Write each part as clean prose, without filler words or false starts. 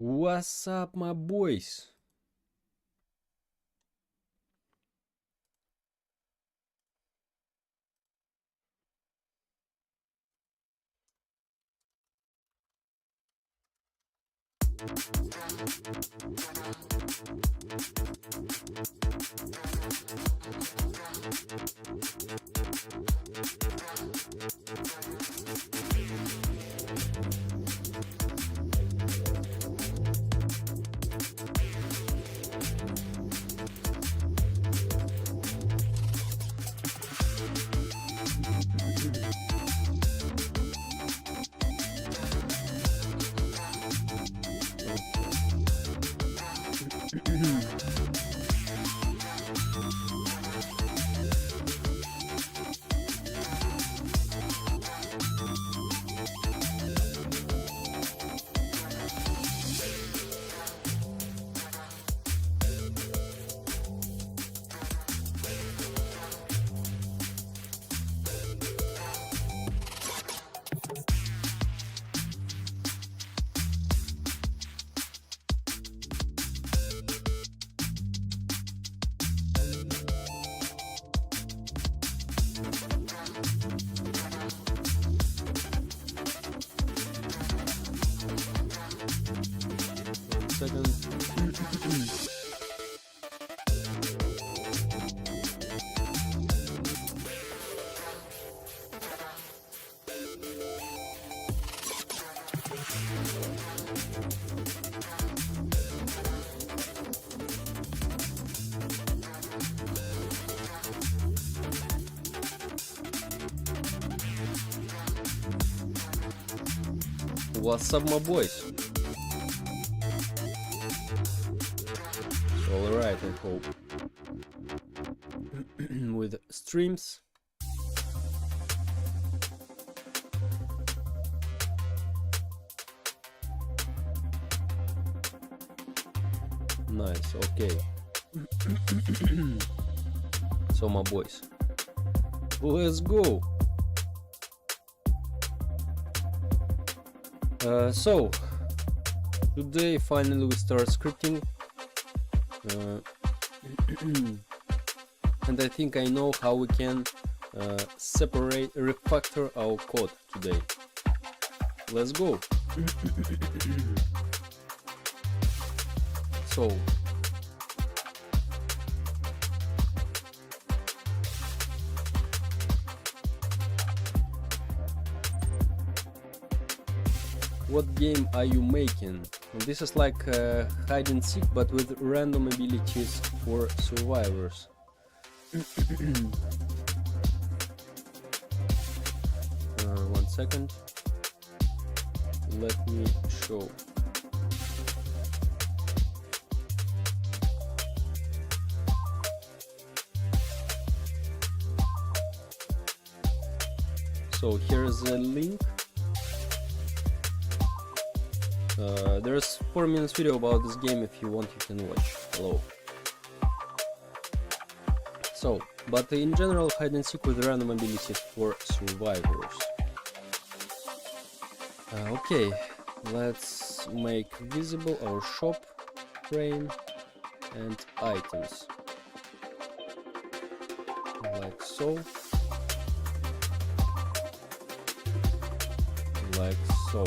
What's up, my boys? Second. What's up, my boys? Alright, I hope. With streams. Nice, okay. So, my boys, let's go. So today finally we start scripting, and I think I know how we can refactor our code today. Let's go. So what game are you making? This is like hide and seek, but with random abilities for survivors. 1 second. Let me show. So here's a link. There's 4 minutes video about this game. If you want, you can watch. Hello. So, but in general, hide and seek with random abilities for survivors. Okay, let's make visible our shop frame and items, like so, like so.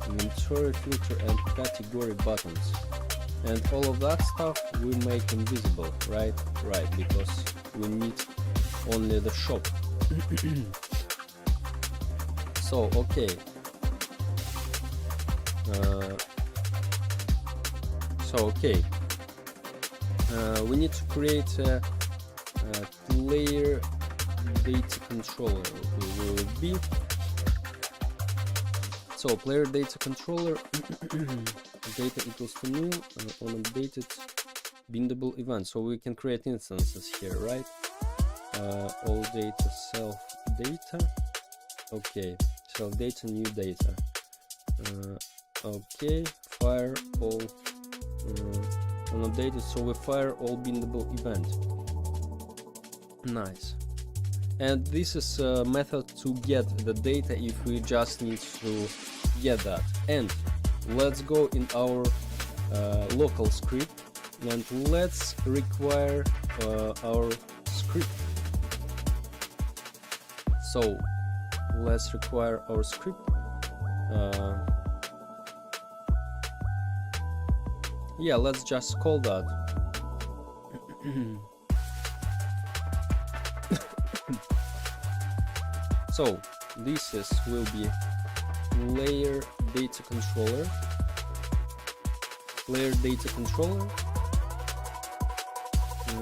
Inventory filter and category buttons, and all of that stuff we make invisible, right, because we need only the shop. So okay, we need to create a player data controller. Will be so player data controller data equals to new on updated bindable event. So we can create instances here, right? All data, self data. Okay, self data, new data. Okay, fire all on updated. So we fire all bindable event. Nice. And this is a method to get the data if we just need to get that. And let's go in our local script and let's require our script. So let's require our script. Yeah, let's just call that. So this will be player data controller. Player data controller.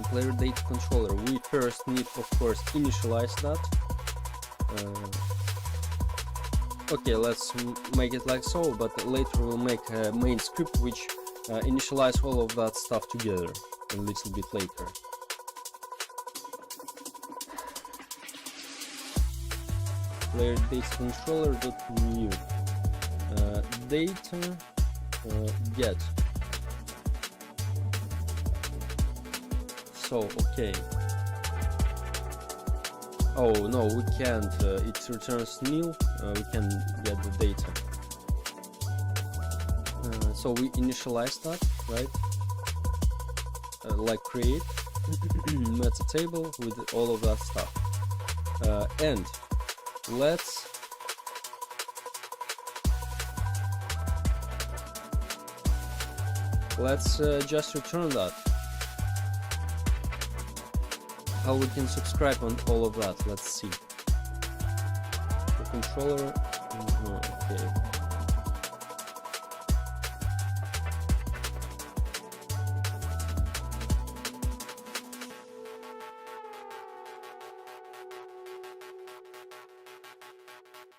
Player data controller. We first need, of course, initialize that. Okay, let's make it like so, but later we'll make a main script which initialize all of that stuff together a little bit later. Player data controller dot new data get. So okay. Oh no, we can't. It returns nil. We can get the data. So we initialize that, right? Like create meta table with all of that stuff. And let's just return that. How we can subscribe on all of that, let's see. The controller, okay.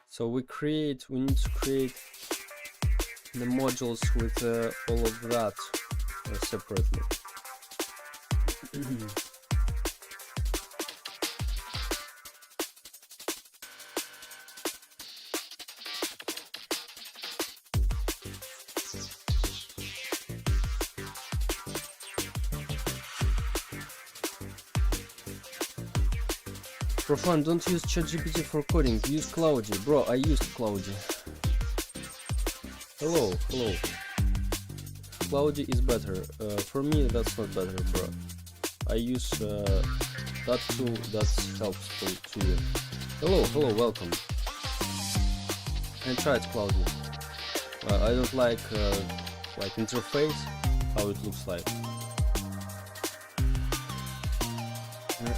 So we need to create the modules with all of that separately. For fun, don't use ChatGPT for coding, use Cloudy. Bro, I used Cloudy. Hello. Cloudy is better. For me, that's not better, bro. I use that tool that's helpful to you. Hello, welcome. I tried Cloudy. I don't like interface, how it looks like.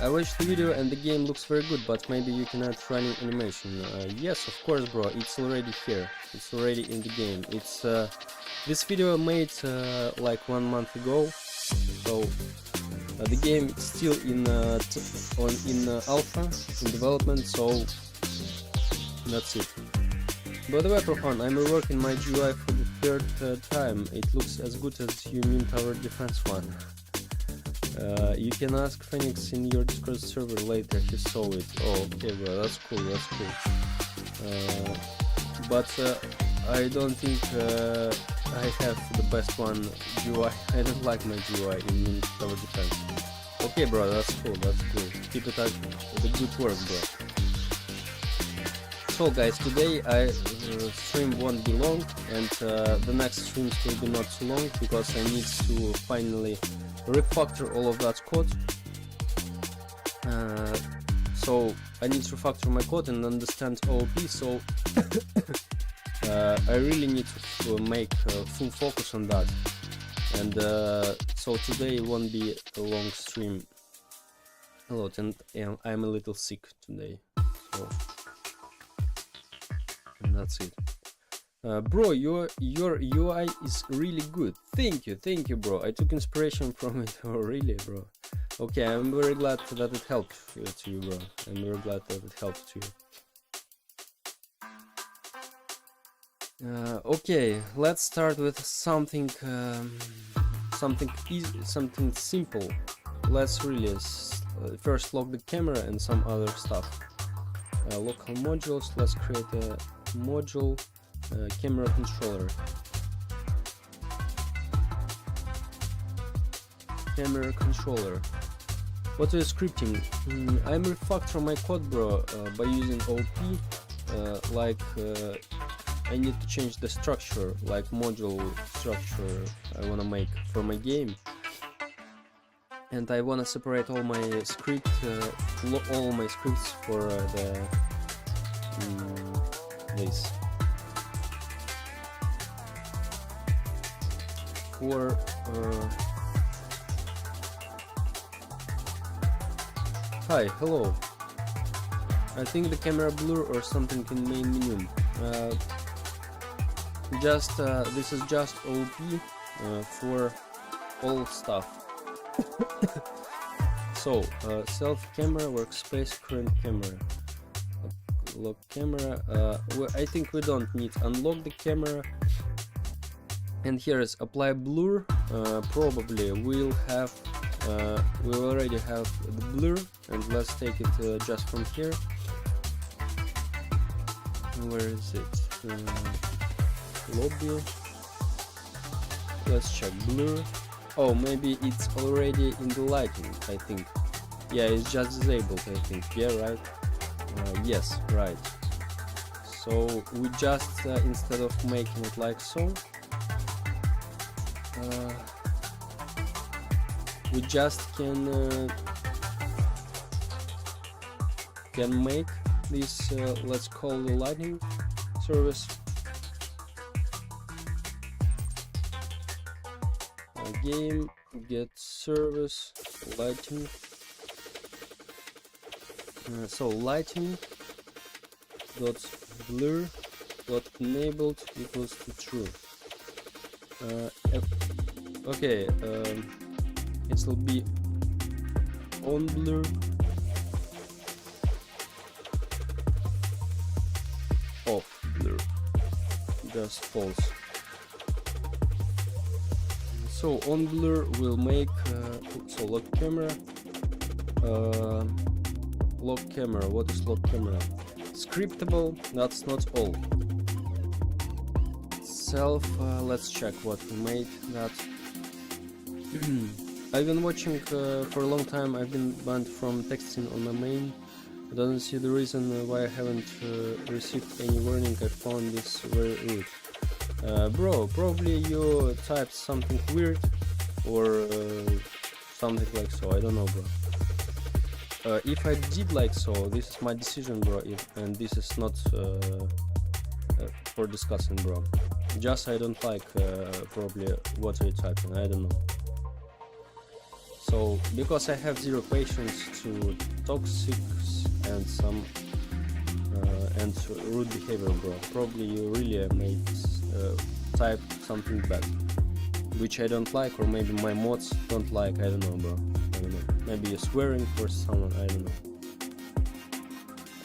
I watched the video and the game looks very good, but maybe you can add running animation. Yes, of course, bro. It's already here. It's already in the game. It's this video made like 1 month ago, so the game is still in alpha in development. So that's it. By the way, for fun, I'm reworking my GUI for the 3rd time. It looks as good as you mean Tower Defense one. You can ask Phoenix in your Discord server later, he saw it. Oh, okay, bro, that's cool. But I don't think I have the best one GUI. I don't like my GUI in Tower Defense. Okay, bro, that's cool. Keep it up, the good work, bro. So guys, today stream won't be long, and the next streams will be not too long, because I need to finally refactor all of that code. So I need to refactor my code and understand OOP, so I really need to make full focus on that. And so today won't be a long stream. Hello, and I'm a little sick today, so and that's it. Bro, your UI is really good. Thank you, bro. I took inspiration from it. Oh, really, bro? Okay, I'm very glad that it helped to you, bro. I'm very glad that it helped to you. Okay, let's start with something easy, something simple. Let's really first lock the camera and some other stuff. Local modules. Let's create a module. Camera controller. Camera controller. What is scripting? I'm refactoring my code, bro, by using OP. I need to change the structure, like module structure I wanna make for my game, and I wanna separate all my scripts for this. For hi, hello. I think the camera blur or something in main menu. This is just OP for all stuff. So self camera, workspace, current camera, lock camera. I think we don't need unlock the camera. And here is apply blur. Probably we'll have we already have the blur, and let's take it just from here. Where is it? Lobby. Let's check blur. Oh, maybe it's already in the lighting, I think. Yeah, it's just disabled, I think. Yeah, right? Yes, right. So we just, instead of making it like so, we just can make this, let's call the lighting service. Game get service lighting. So lighting dot blur dot enabled equals to true. Okay, it will be on blur, off blur, just false. So on blur will make so lock camera. Lock camera. What is lock camera? Scriptable. That's not all. Self. Let's check what we made. That. I've been watching for a long time. I've been banned from texting on my main. I don't see the reason why I haven't received any warning. I found this very rude. Bro, probably you typed something weird or something like so. I don't know, bro. If I did like so, this is my decision, bro. And this is not for discussing, bro. Just I don't like probably what I typing. I don't know. So because I have zero patience to toxics and some and rude behavior, bro. Probably you really made type something bad, which I don't like, or maybe my mods don't like. I don't know, bro. I don't know. Maybe you're swearing for someone. I don't know.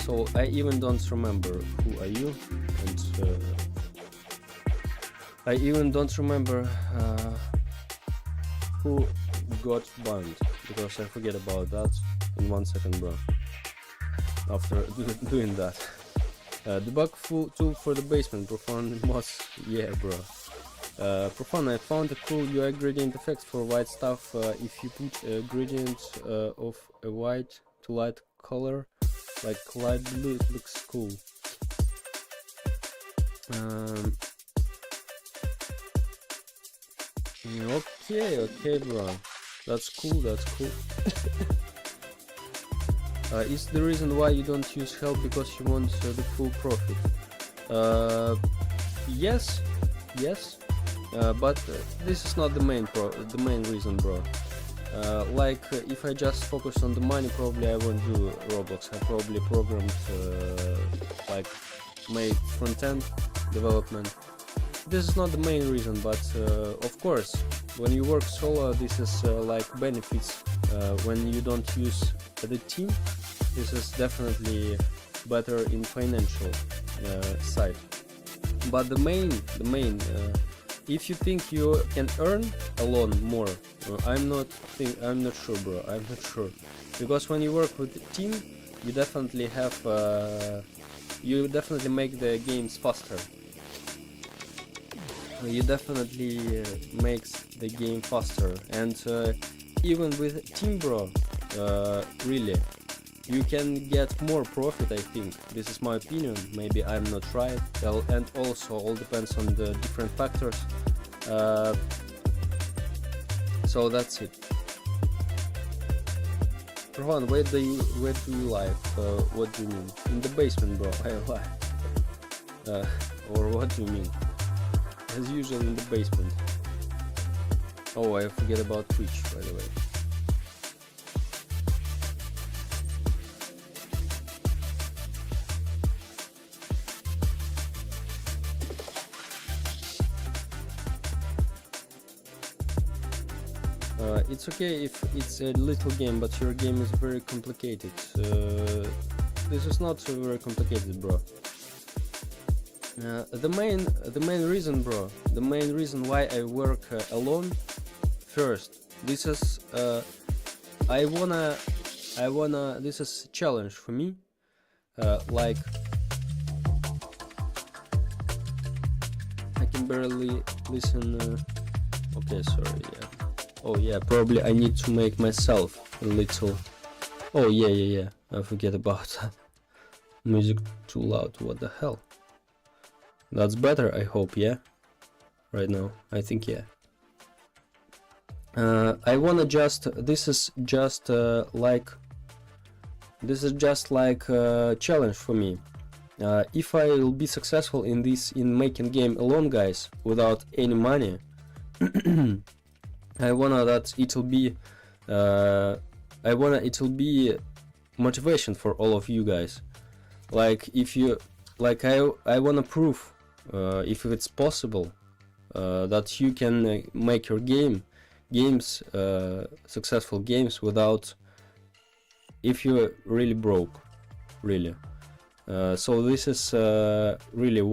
So I even don't remember who are you, and I even don't remember who got banned, because I forget about that in 1 second, bro. After doing that. Debug tool for the basement. Profound mods. Yeah, bro. Profound, I found a cool UI gradient effect for white stuff. If you put a gradient of a white to light color, like light blue, it looks cool. Okay, bro. That's cool. Is the reason why you don't use help because you want the full profit? Yes, but this is not the main reason, bro. Like if I just focus on the money, probably I won't do Roblox. I probably programmed like made front-end development. This is not the main reason, but of course, when you work solo, this is like benefits. When you don't use the team, this is definitely better in financial side. But the main, if you think you can earn alone more, I'm not sure, bro. I'm not sure, because when you work with a team, you definitely have you definitely make the games faster. You definitely makes the game faster, and even with team, bro, really, you can get more profit, I think. This is my opinion, maybe I'm not right. And also all depends on the different factors. So that's it. Rohan, where do you live? What do you mean? In the basement, bro. I live. Or what do you mean? As usual, in the basement. Oh, I forget about Twitch, by the way. It's okay if it's a little game, but your game is very complicated. This is not very complicated, bro. The main reason, bro, the main reason why I work alone. First, this is I wanna this is a challenge for me. Like I can barely listen. Okay, sorry. Yeah. Oh yeah, probably I need to make myself a little. Oh yeah. I forget about that. Music too loud. What the hell? That's better, I hope. Yeah. Right now, I think yeah. I wanna just. This is just like a challenge for me. If I will be successful in this, in making game alone, guys, without any money. I wanna that it'll be it'll be motivation for all of you guys. Like if you like I wanna prove if it's possible that you can make your games successful games without, if you're really broke, really. So this is really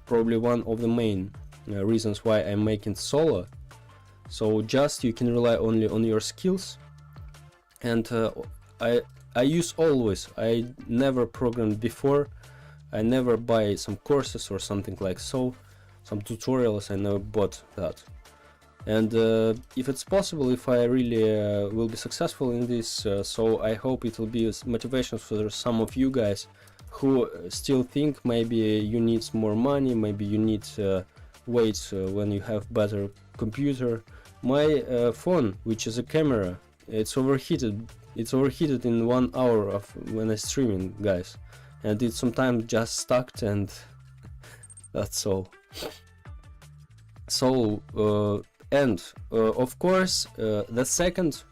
probably one of the main reasons why I'm making solo. So just you can rely only on your skills, and I use always. I never programmed before. I never buy some courses or something like so, some tutorials. I never bought that. And if it's possible, if I really will be successful in this, so I hope it will be motivation for some of you guys who still think maybe you need more money, maybe you need wait when you have better computer. My phone, which is a camera, it's overheated. It's overheated in 1 hour of when I'm streaming, guys, and it sometimes just stuck, and that's all. So and of course the second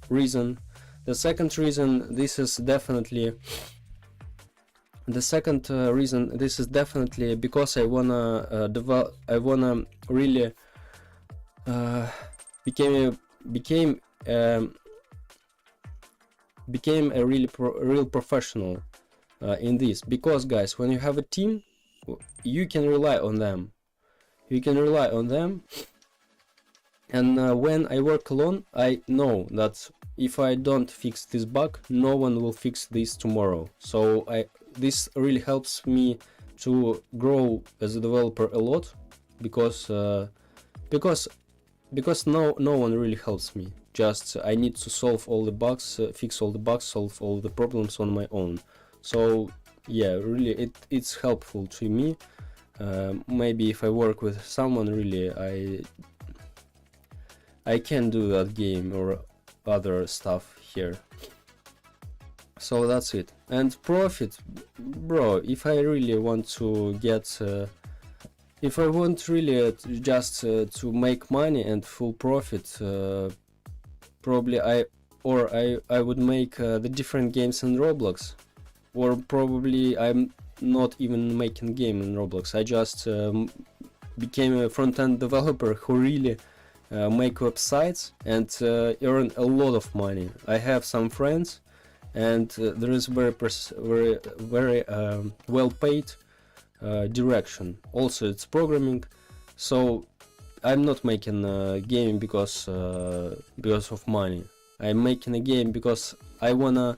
reason, this is definitely because I wanna really became a real professional in this. Because guys, when you have a team, you can rely on them. And when I work alone, I know that if I don't fix this bug, no one will fix this tomorrow. So this really helps me to grow as a developer a lot, because no one really helps me. Just I need to solve all the bugs, fix all the bugs, solve all the problems on my own. So yeah, really it's helpful to me. Maybe if I work with someone, really I can do that game or other stuff here. So that's it. And profit, bro, if I really want to get if I want really just to make money and full profit, probably I would make the different games in Roblox, or probably I'm not even making game in Roblox. I just became a front-end developer who really make websites and earn a lot of money. I have some friends, and there is very well paid direction. Also it's programming. So I'm not making a game because of money. I'm making a game because I wanna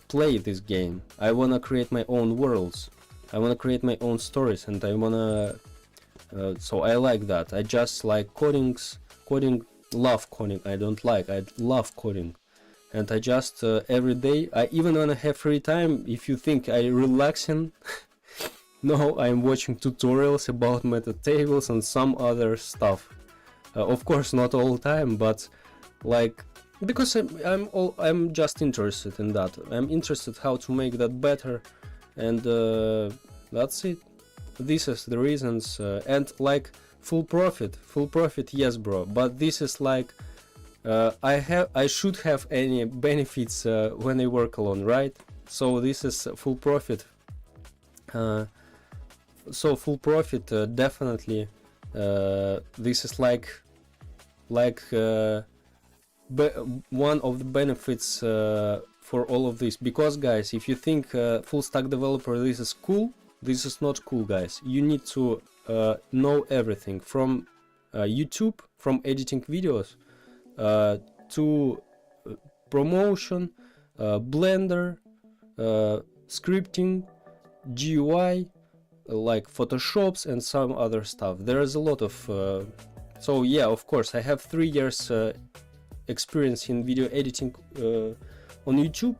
play this game. I wanna create my own worlds. I wanna create my own stories, and I wanna so I like that. I just like coding, love coding. I love coding. and I just every day, even when I have free time, if you think I relaxing, no, I'm watching tutorials about meta tables and some other stuff. Of course, not all the time, but like, because I'm just interested in that. I'm interested how to make that better, and that's it. This is the reasons, and like full profit, yes, bro. But this is like I should have any benefits when I work alone, right? So this is full profit. So full profit, definitely. This is like one of the benefits for all of this. Because guys, if you think full stack developer this is cool, this is not cool, guys. You need to know everything from YouTube, from editing videos to promotion, Blender, scripting, GUI, like Photoshops and some other stuff. There is a lot of so yeah, of course I have 3 years experience in video editing on YouTube,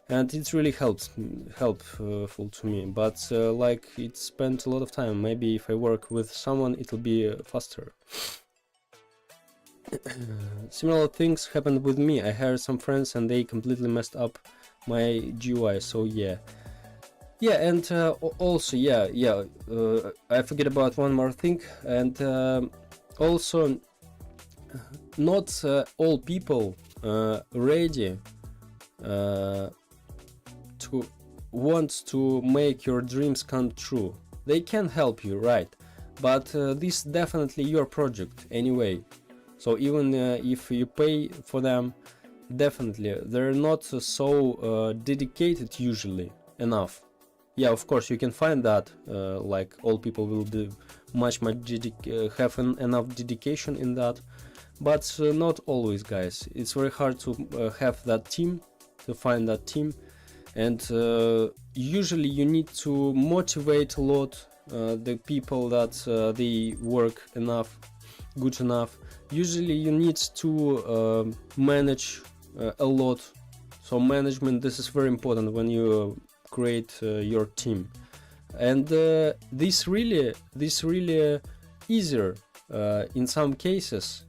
and it's really helpful to me, but like it spent a lot of time. Maybe if I work with someone it'll be faster. Similar things happened with me. I hired some friends and they completely messed up my GUI, so yeah. Yeah, and also, I forget about one more thing, and also, not all people ready to want to make your dreams come true. They can help you, right? But this definitely your project anyway. So even if you pay for them, definitely they're not so dedicated usually enough. Yeah, of course you can find that like all people will do much have enough dedication in that, but not always, guys. It's very hard to have that team, to find that team, and usually you need to motivate a lot the people that they work good enough. Usually you need to manage a lot. So management, this is very important when you create your team, and this really easier in some cases,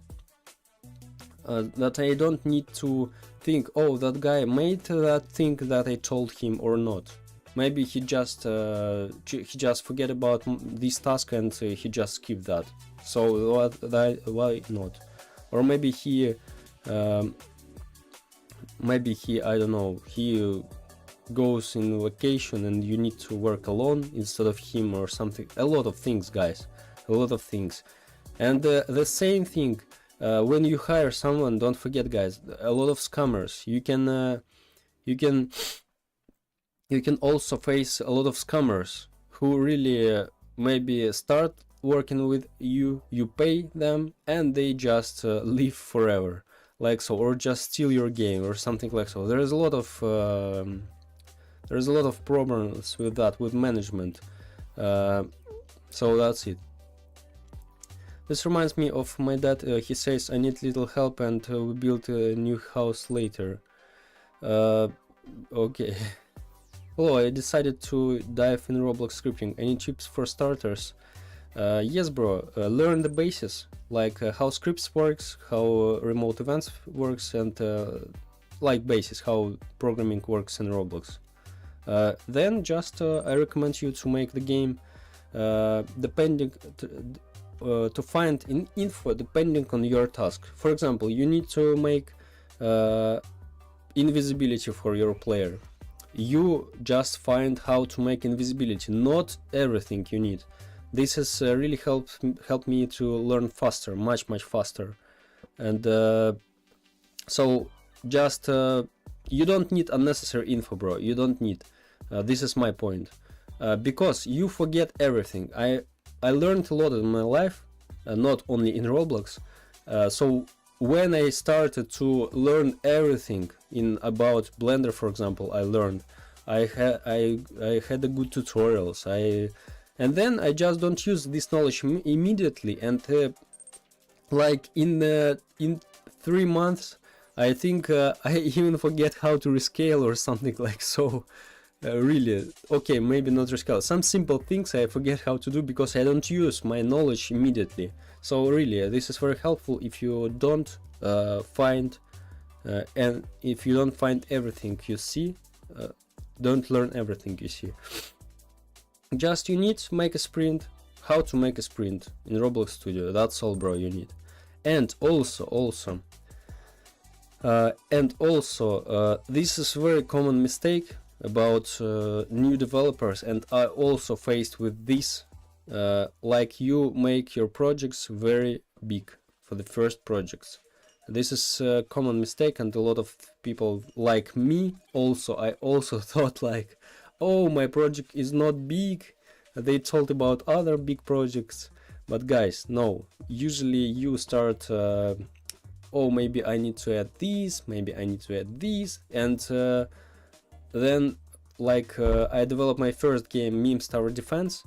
that I don't need to think, oh, that guy made that thing that I told him or not. Maybe he just forget about this task and he just skip that. So why not? Or maybe he I don't know, he goes in vacation and you need to work alone instead of him or something. A lot of things, guys, a lot of things. And the same thing when you hire someone, don't forget, guys, a lot of scammers. You can also face a lot of scammers who really maybe start working with you, you pay them, and they just leave forever, like so, or just steal your game or something like so. There's a lot of problems with that, with management. So that's it. This reminds me of my dad. He says I need little help and we build a new house later. Okay. Hello, I decided to dive in Roblox scripting. Any tips for starters? Yes, bro. Learn the basics, like how scripts works, how remote events works, and like basics, how programming works in Roblox. Then just I recommend you to make the game depending to find info depending on your task. For example, you need to make invisibility for your player. You just find how to make invisibility, not everything you need. This has really helped me to learn faster, much faster. And so just you don't need unnecessary info, bro. You don't need. This is my point, because you forget everything. I learned a lot in my life, not only in Roblox. So when I started to learn everything about Blender, for example, I learned. I had a good tutorials. And then I just don't use this knowledge immediately. And like in 3 months, I think I even forget how to rescale or something like so. Really, okay, maybe not rescale. Some simple things I forget how to do because I don't use my knowledge immediately. So really, this is very helpful if you don't find and if you don't find everything you see, don't learn everything you see. Just you need to make a sprint. How to make a sprint in Roblox Studio? That's all, bro. You need. And also, this is very common mistake about new developers, and I also faced with this. Like you make your projects very big for the first projects. This is a common mistake, and a lot of people like me also. I also thought like, oh, my project is not big. They told about other big projects, but guys, no. Usually you start. Oh, maybe I need to add these. Maybe I need to add these, and then like I developed my first game, Memes Tower Defense,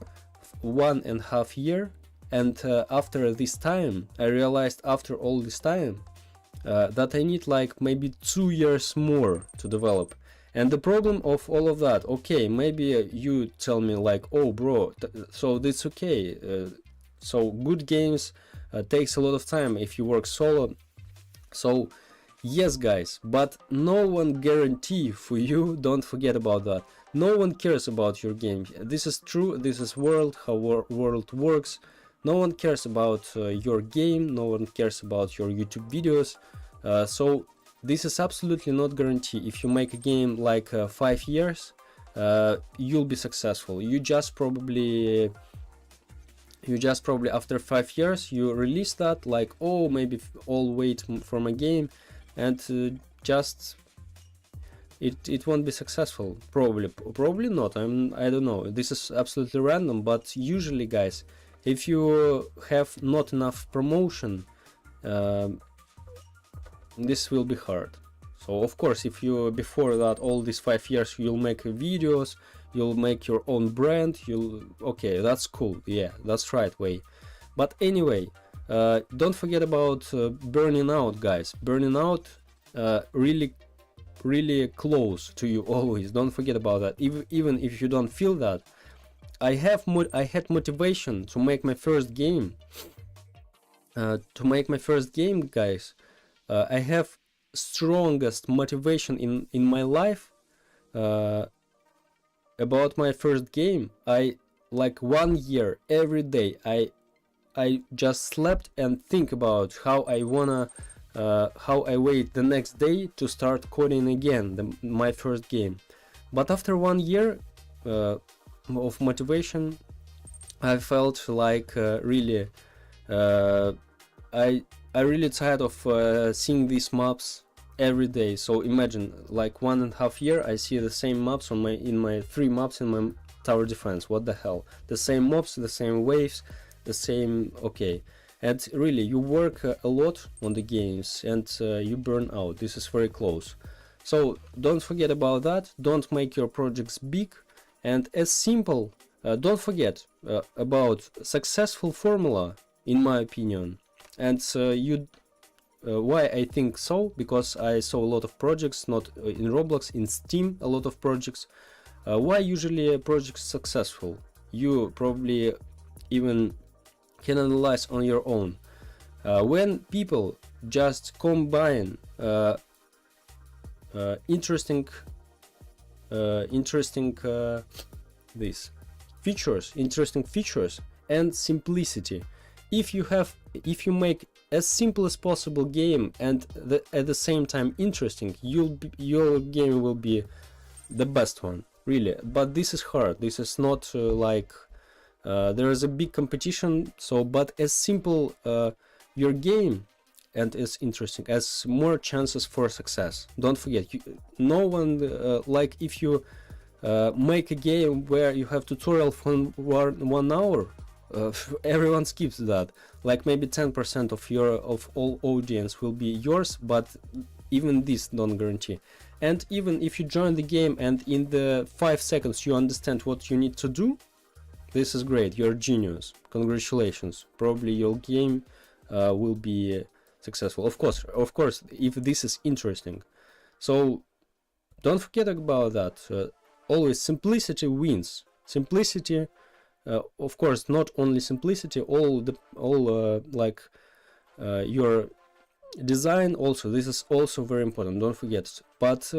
1.5 years, and after this time, I realized after all this time that I need like maybe 2 years more to develop. And the problem of all of that, okay, maybe you tell me like, oh bro, so that's okay. So good games takes a lot of time if you work solo. So yes guys, but no one guarantee for you, don't forget about that. No one cares about your game. This is true, this is how world works. No one cares about your game, no one cares about your YouTube videos. So this is absolutely not guarantee. If you make a game like 5 years, you'll be successful. You just probably after 5 years you release that like, oh, maybe all wait for my game, and just it won't be successful. Probably not. I don't know. This is absolutely random, but usually, guys, if you have not enough promotion, this will be hard. So of course, if you before that all these 5 years you'll make videos, you'll make your own brand, okay, that's cool, yeah, that's right way. But anyway, don't forget about burning out, guys. Burning out really close to you always. Don't forget about that. Even if you don't feel that, I had motivation to make my first game. Guys. I have strongest motivation in my life about my first game. I like 1 year every day I just slept and think about how I wait the next day to start coding again my first game. But after 1 year of motivation, I felt like really I really tired of seeing these maps every day. So imagine like 1.5 years I see the same maps in my 3 maps in my tower defense. What the hell? The same mobs, the same waves, the same. Okay, and really you work a lot on the games and you burn out. This is very close. So don't forget about that. Don't make your projects big, and as simple. Don't forget about successful formula, in my opinion. And why I think so? Because I saw a lot of projects, not in Roblox, in Steam, a lot of projects. Why usually a project is successful? You probably even can analyze on your own. When people just combine interesting features and simplicity. If you make as simple as possible game and at the same time interesting, your game will be the best one, really. But this is hard. This is not like there is a big competition. So, but as simple your game and as interesting, as more chances for success. Don't forget, no one like if you make a game where you have tutorial for 1 hour. Everyone skips that. Like maybe 10% of all audience will be yours, but even this don't guarantee. And even if you join the game and in the 5 seconds you understand what you need to do, this is great. You're a genius. Congratulations. Probably your game will be successful. Of course, if this is interesting. So don't forget about that. Always simplicity wins. Simplicity, of course, not only simplicity, all your design also. This is also very important. Don't forget. But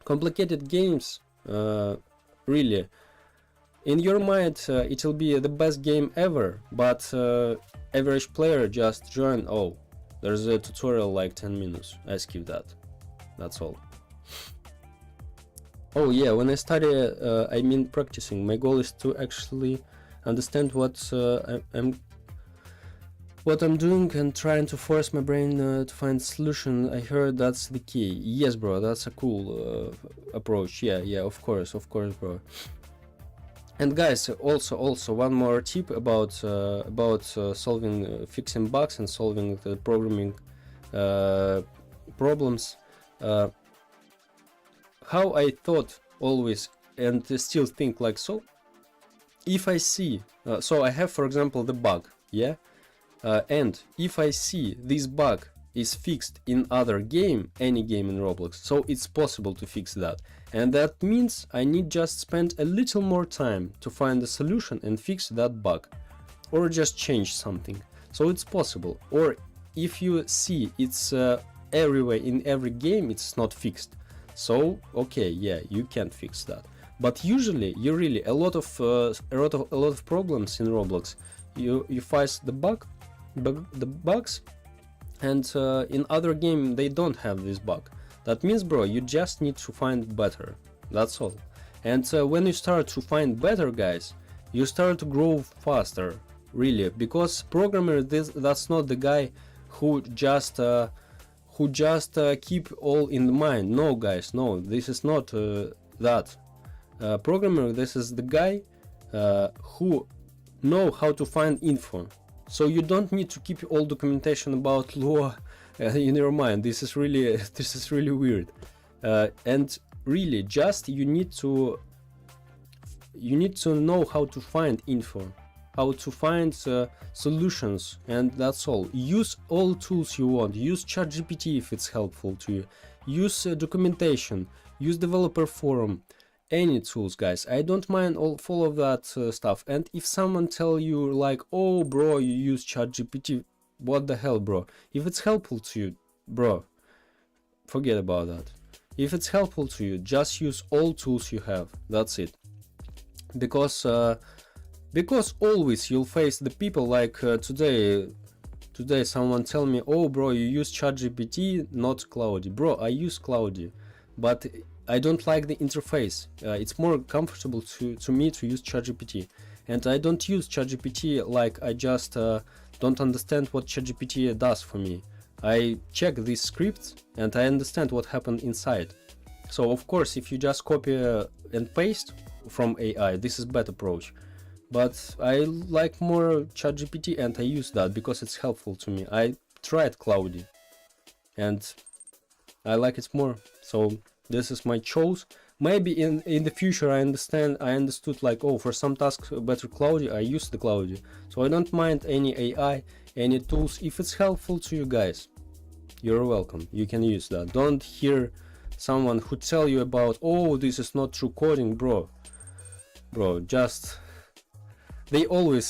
complicated games, really, in your mind, it will be the best game ever. But average player just join. Oh, there's a tutorial like 10 minutes. I skip that. That's all. Oh yeah, when I study, I mean practicing. My goal is to actually understand what I'm doing and trying to force my brain to find solution. I heard that's the key. Yes, bro, that's a cool approach. Yeah, of course, bro. And guys, also one more tip about solving, fixing bugs and solving the programming problems. How I thought always and still think like so. If I see, so I have, for example, the bug, yeah, and if I see this bug is fixed in other game, any game in Roblox, so it's possible to fix that, and that means I need just spend a little more time to find the solution and fix that bug, or just change something. So it's possible. Or if you see it's everywhere in every game, it's not fixed. So okay, yeah, you can fix that. But usually, you really a lot of problems in Roblox. You face the bugs, and in other game they don't have this bug. That means, bro, you just need to find better. That's all. And when you start to find better, guys, you start to grow faster, really, because programmer that's not the guy who just keep all in the mind. No, guys, no, this is not that. Programmer, this is the guy who know how to find info. So you don't need to keep all documentation about law in your mind. This is really weird. And really, just you need to know how to find info, how to find solutions, and that's all. Use all tools you want. Use ChatGPT if it's helpful to you. Use documentation. Use developer forum. Any tools, guys. I don't mind all of that stuff. And if someone tell you like, oh bro, you use ChatGPT, what the hell, bro? If it's helpful to you, bro, forget about that. If it's helpful to you, just use all tools you have. That's it. Because always you'll face the people like today someone tell me, oh bro, you use ChatGPT, not Cloudy. Bro, I use Cloudy, but I don't like the interface. It's more comfortable to me to use ChatGPT, and I don't use ChatGPT like I just don't understand what ChatGPT does for me. I check these scripts and I understand what happened inside. So of course, if you just copy and paste from AI, this is better approach. But I like more ChatGPT and I use that because it's helpful to me. I tried Cloudy and I like it more. So this is my choice. Maybe in the future I understood like, oh, for some tasks better Cloudy, I use the Cloudy. So I don't mind any AI, any tools. If it's helpful to you guys, you're welcome. You can use that. Don't hear someone who tell you about, oh, this is not true coding, bro, just they always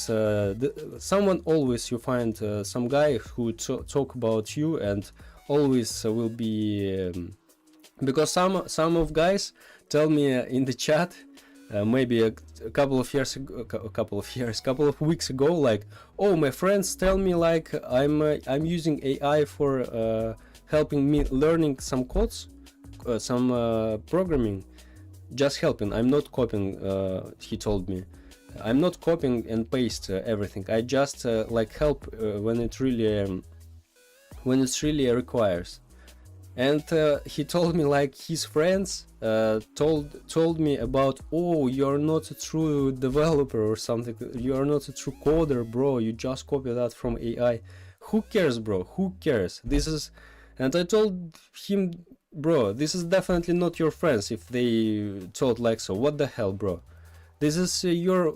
someone always you find some guy who talk about you, and always will be because some of guys tell me in the chat maybe a couple of weeks ago, like, oh, my friends tell me like I'm using AI for helping me learning some codes, some programming, just helping. I'm not copying, he told me. I'm not copying and paste everything. I just like help when it really requires. And he told me like his friends told me about, oh, you're not a true developer or something. You are not a true coder, bro. You just copy that from AI. Who cares, bro? Who cares? This is, and I told him, bro, this is definitely not your friends if they told like so. What the hell, bro? This is your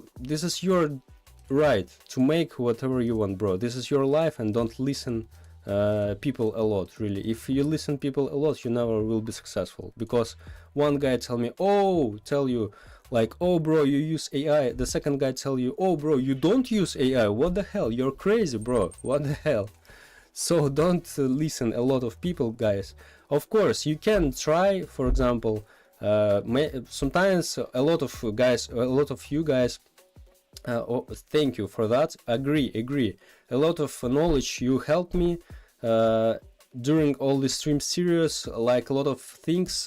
right to make whatever you want, bro. This is your life, and don't listen people a lot. Really, if you listen people a lot, you never will be successful. Because one guy tell you like, oh bro, you use AI. The second guy tell you, oh bro, you don't use AI. What the hell? You're crazy, bro. What the hell? So don't listen a lot of people, guys. Of course, you can try. For example, sometimes a lot of you guys. Oh, thank you for that. Agree. A lot of knowledge you helped me during all the stream series. Like a lot of things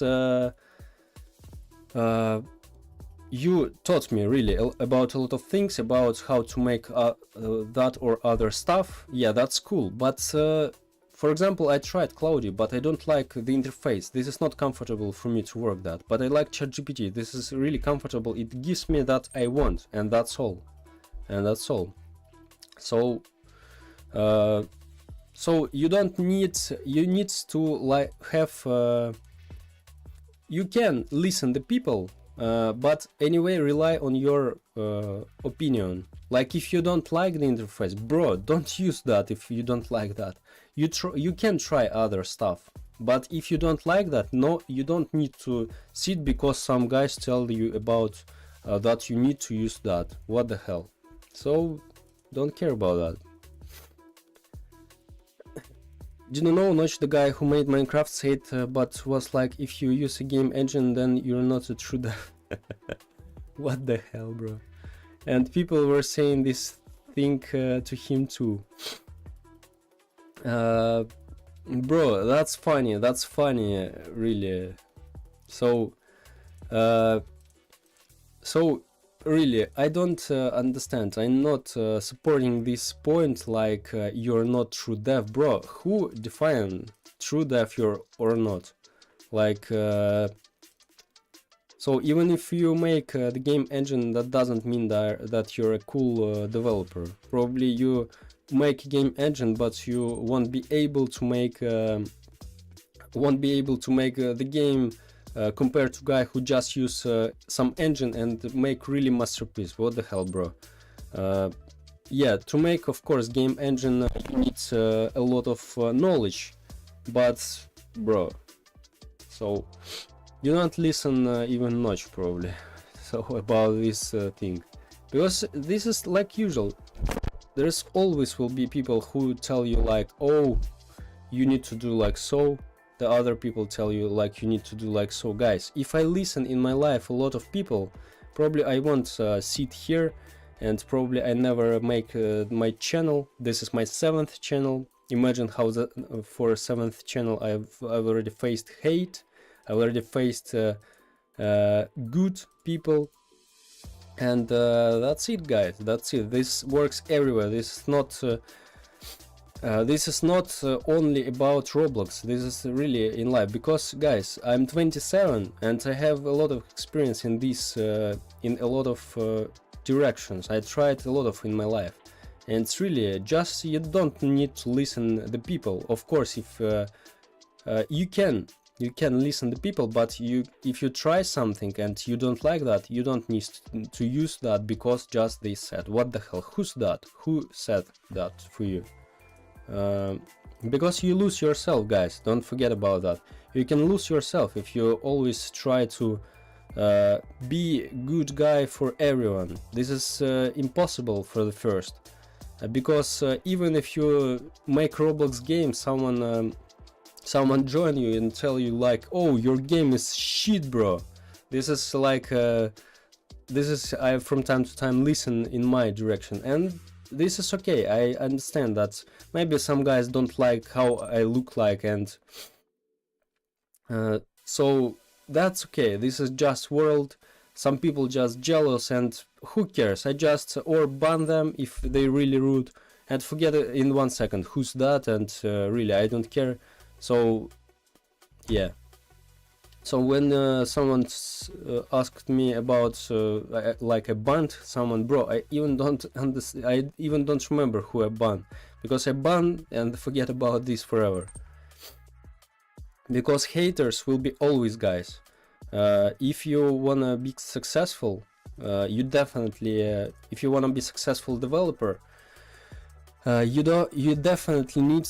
you taught me really about a lot of things about how to make that or other stuff. Yeah, that's cool. But for example, I tried Cloudy, but I don't like the interface. This is not comfortable for me to work that. But I like ChatGPT. This is really comfortable. It gives me that I want, and that's all. So so you don't need, you need to like have you can listen the people, but anyway rely on your opinion. Like if you don't like the interface, bro, don't use that. If you don't like that, you can try other stuff. But if you don't like that, no, you don't need to sit because some guys tell you about that you need to use that. What the hell? So don't care about that. Didn't know Notch, the guy who made Minecraft, said but was like, if you use a game engine then you're not a true dev. What the hell, bro? And people were saying this thing to him too. Bro, that's funny, really. So really, I don't understand. I'm not supporting this point like you're not true dev, bro. Who define true dev you're or not? Like so even if you make the game engine, that doesn't mean that you're a cool developer. Probably you make a game engine, but you won't be able to make the game compared to guy who just use some engine and make really masterpiece. What the hell, bro? Yeah, to make of course game engine you need a lot of knowledge, but bro, so you don't listen even Notch probably so about this thing, because this is like usual. There's always will be people who tell you like, oh, you need to do like so. The other people tell you like you need to do like so. Guys, if I listen in my life a lot of people, probably I won't sit here, and probably I never make my channel. This is my 7th channel. Imagine how for a 7th channel I've already faced hate. I already faced good people, and that's it, guys. That's it. This works everywhere. This is not only about Roblox. This is really in life, because guys, I'm 27 and I have a lot of experience in this in a lot of directions. I tried a lot of in my life, and it's really just, you don't need to listen the people. Of course, if you can listen to people, but if you try something and you don't like that, you don't need to use that because just they said. What the hell? Who's that? Who said that for you? Because you lose yourself, guys. Don't forget about that. You can lose yourself if you always try to be good guy for everyone. This is impossible for the first, because even if you make Roblox game, someone join you and tell you like, oh, your game is shit, bro. This is like I from time to time listen in my direction, and this is okay. I understand that maybe some guys don't like how I look like, and so that's okay. This is just world. Some people just jealous, and who cares? I just or ban them if they really rude, and forget it in 1 second who's that, and really I don't care. So yeah. So when someone asked me about like a banned someone, bro, I even don't understand. I even don't remember who I banned, because I ban and forget about this forever. Because haters will be always, guys. If you wanna be successful, you definitely, if you want to be successful developer, you definitely need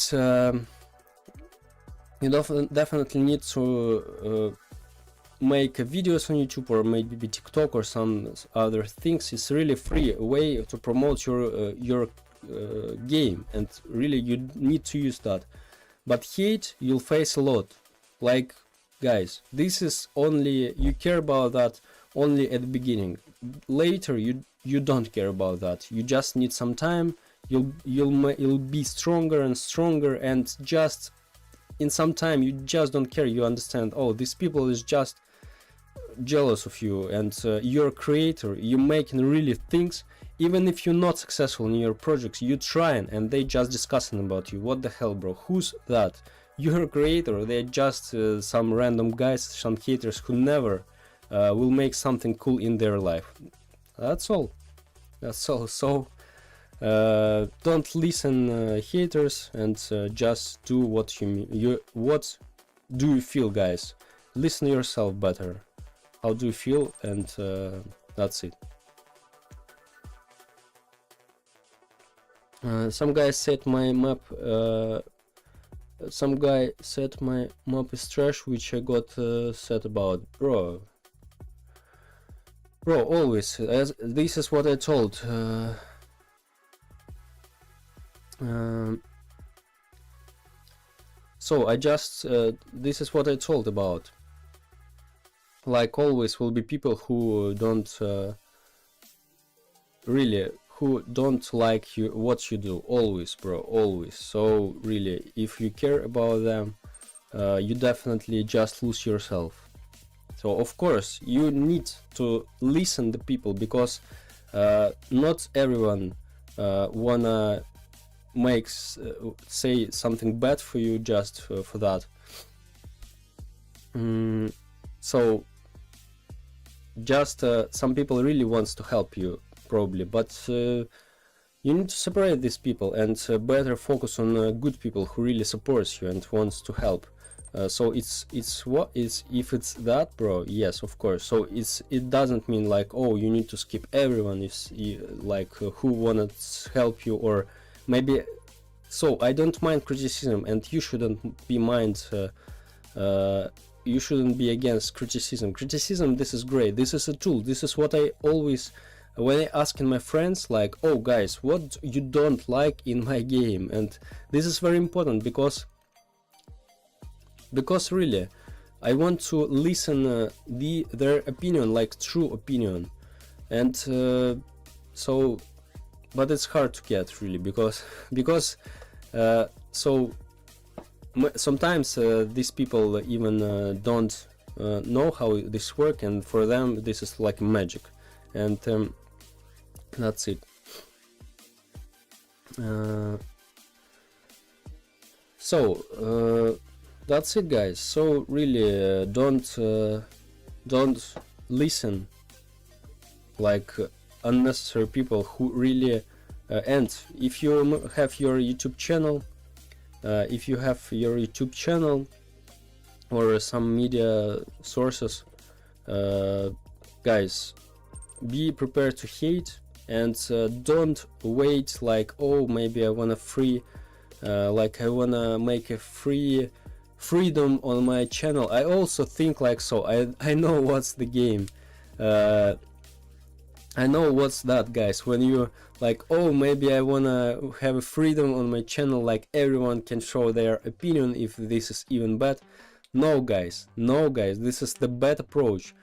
definitely need to make videos on YouTube or maybe TikTok or some other things. It's really free way to promote your game, and really you need to use that. But hate you'll face a lot. Like, guys, this is only, you care about that only at the beginning. Later you don't care about that. You just need some time. You'll be stronger and stronger, and just in some time you just don't care. You understand, oh, these people is just jealous of you, and you're a creator, you're making really things. Even if you're not successful in your projects, you trying, and they just discussing about you. What the hell, bro? Who's that? You're a creator. They're just some random guys, some haters who never will make something cool in their life. That's all. That's all. So don't listen haters, and just do what what do you feel, guys. Listen to yourself better. How do you feel? And that's it. Some guy said my map is trash, which I got said about. Bro, always, this is what I told. So I just this is what I told about. Like, always will be people who don't really, who don't like you, what you do. Always, bro, always. So really, if you care about them, you definitely just lose yourself. So of course you need to listen to people, because not everyone wanna say something bad for you just for that. So just some people really wants to help you, probably, but you need to separate these people and better focus on good people who really supports you and wants to help. So it's what is, if it's that, bro, yes, of course. So it doesn't mean like, oh, you need to skip everyone is like who wanna help you, or maybe. So I don't mind criticism, and you shouldn't be you shouldn't be against criticism. This is great. This is a tool. This is what I always, when I ask my friends, like, oh guys, what you don't like in my game. And this is very important, because really I want to listen their opinion, like true opinion. And so, but it's hard to get, really, because so sometimes these people even don't know how this works, and for them this is like magic. And that's it. So that's it, guys. So really don't listen like unnecessary people who really and if you have your YouTube channel, or some media sources, guys, be prepared to hate, and don't wait like, oh, maybe I wanna I wanna make a freedom on my channel. I also think like, so I know what's the game. I know what's that, guys, when you like, oh, maybe I wanna have a freedom on my channel, like everyone can show their opinion if this is even bad. No guys, this is the bad approach.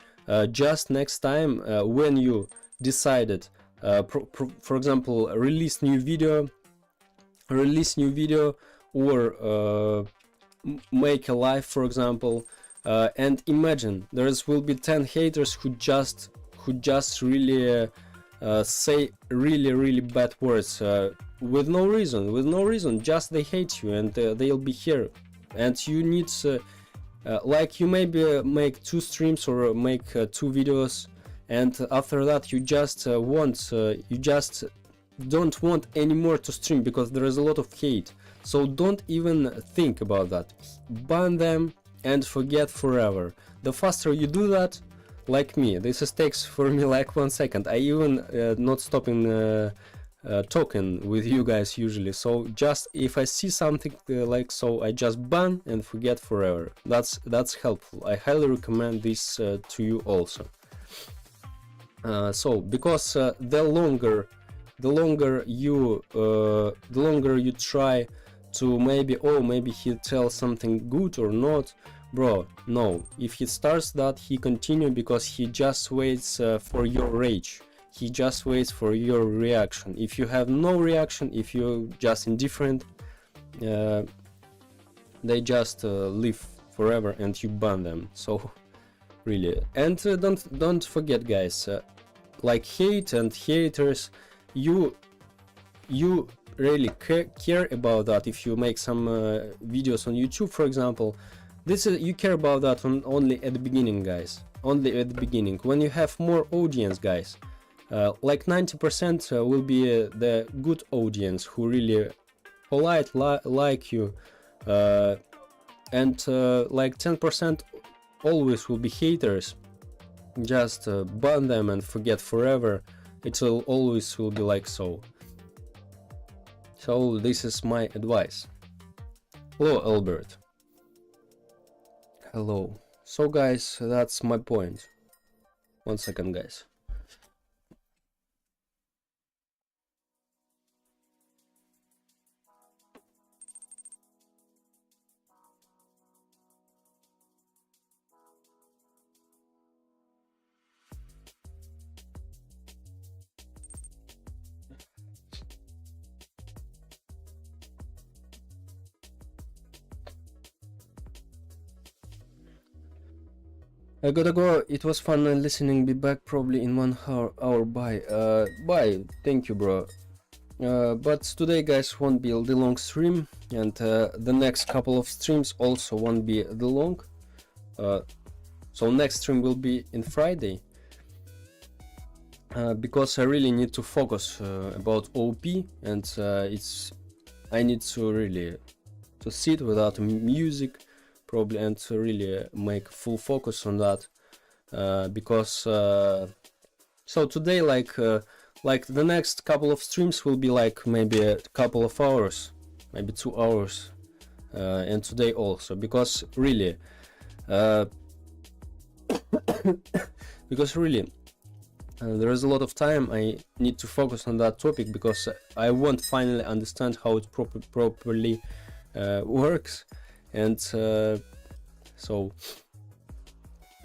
Just next time when you decided, for example, release new video, or make a live, for example, and imagine there will be 10 haters who just really say really bad words with no reason, just they hate you, and they'll be here, and you need like, you maybe make 2 streams or make 2 videos, and after that you just don't want anymore to stream, because there is a lot of hate. So don't even think about that. Ban them and forget forever. The faster you do that, like me. This is takes for me like 1 second. I even not stopping talking with you guys usually. So just if I see something like so, I just ban and forget forever. That's helpful. I highly recommend this to you also. So because the longer you try to maybe he tells something good or not, bro, no. If he starts that, he continue because he just waits for your rage. He just waits for your reaction. If you have no reaction, if you're just indifferent, they just live forever and you ban them. So really, and don't forget, guys, like hate and haters, you really care about that. If you make some videos on YouTube, for example, you care about that only at the beginning, guys. Only at the beginning. When you have more audience, guys, like 90% will be the good audience who really polite, like you, and like 10% always will be haters. Just ban them and forget forever. It will always will be like so. So this is my advice. Hello, Albert. Hello. So guys, that's my point. 1 second, guys. I gotta go. It was fun listening. Be back probably in 1 hour. Bye. Bye. Thank you, bro. But today, guys, won't be the long stream, and the next couple of streams also won't be the long. So next stream will be in Friday, because I really need to focus about OP, and I need to really to sit without music probably and to really make full focus on that, because so today like the next couple of streams will be like maybe a couple of hours, maybe 2 hours, and today also, because really there is a lot of time I need to focus on that topic, because I won't finally understand how it properly works, and so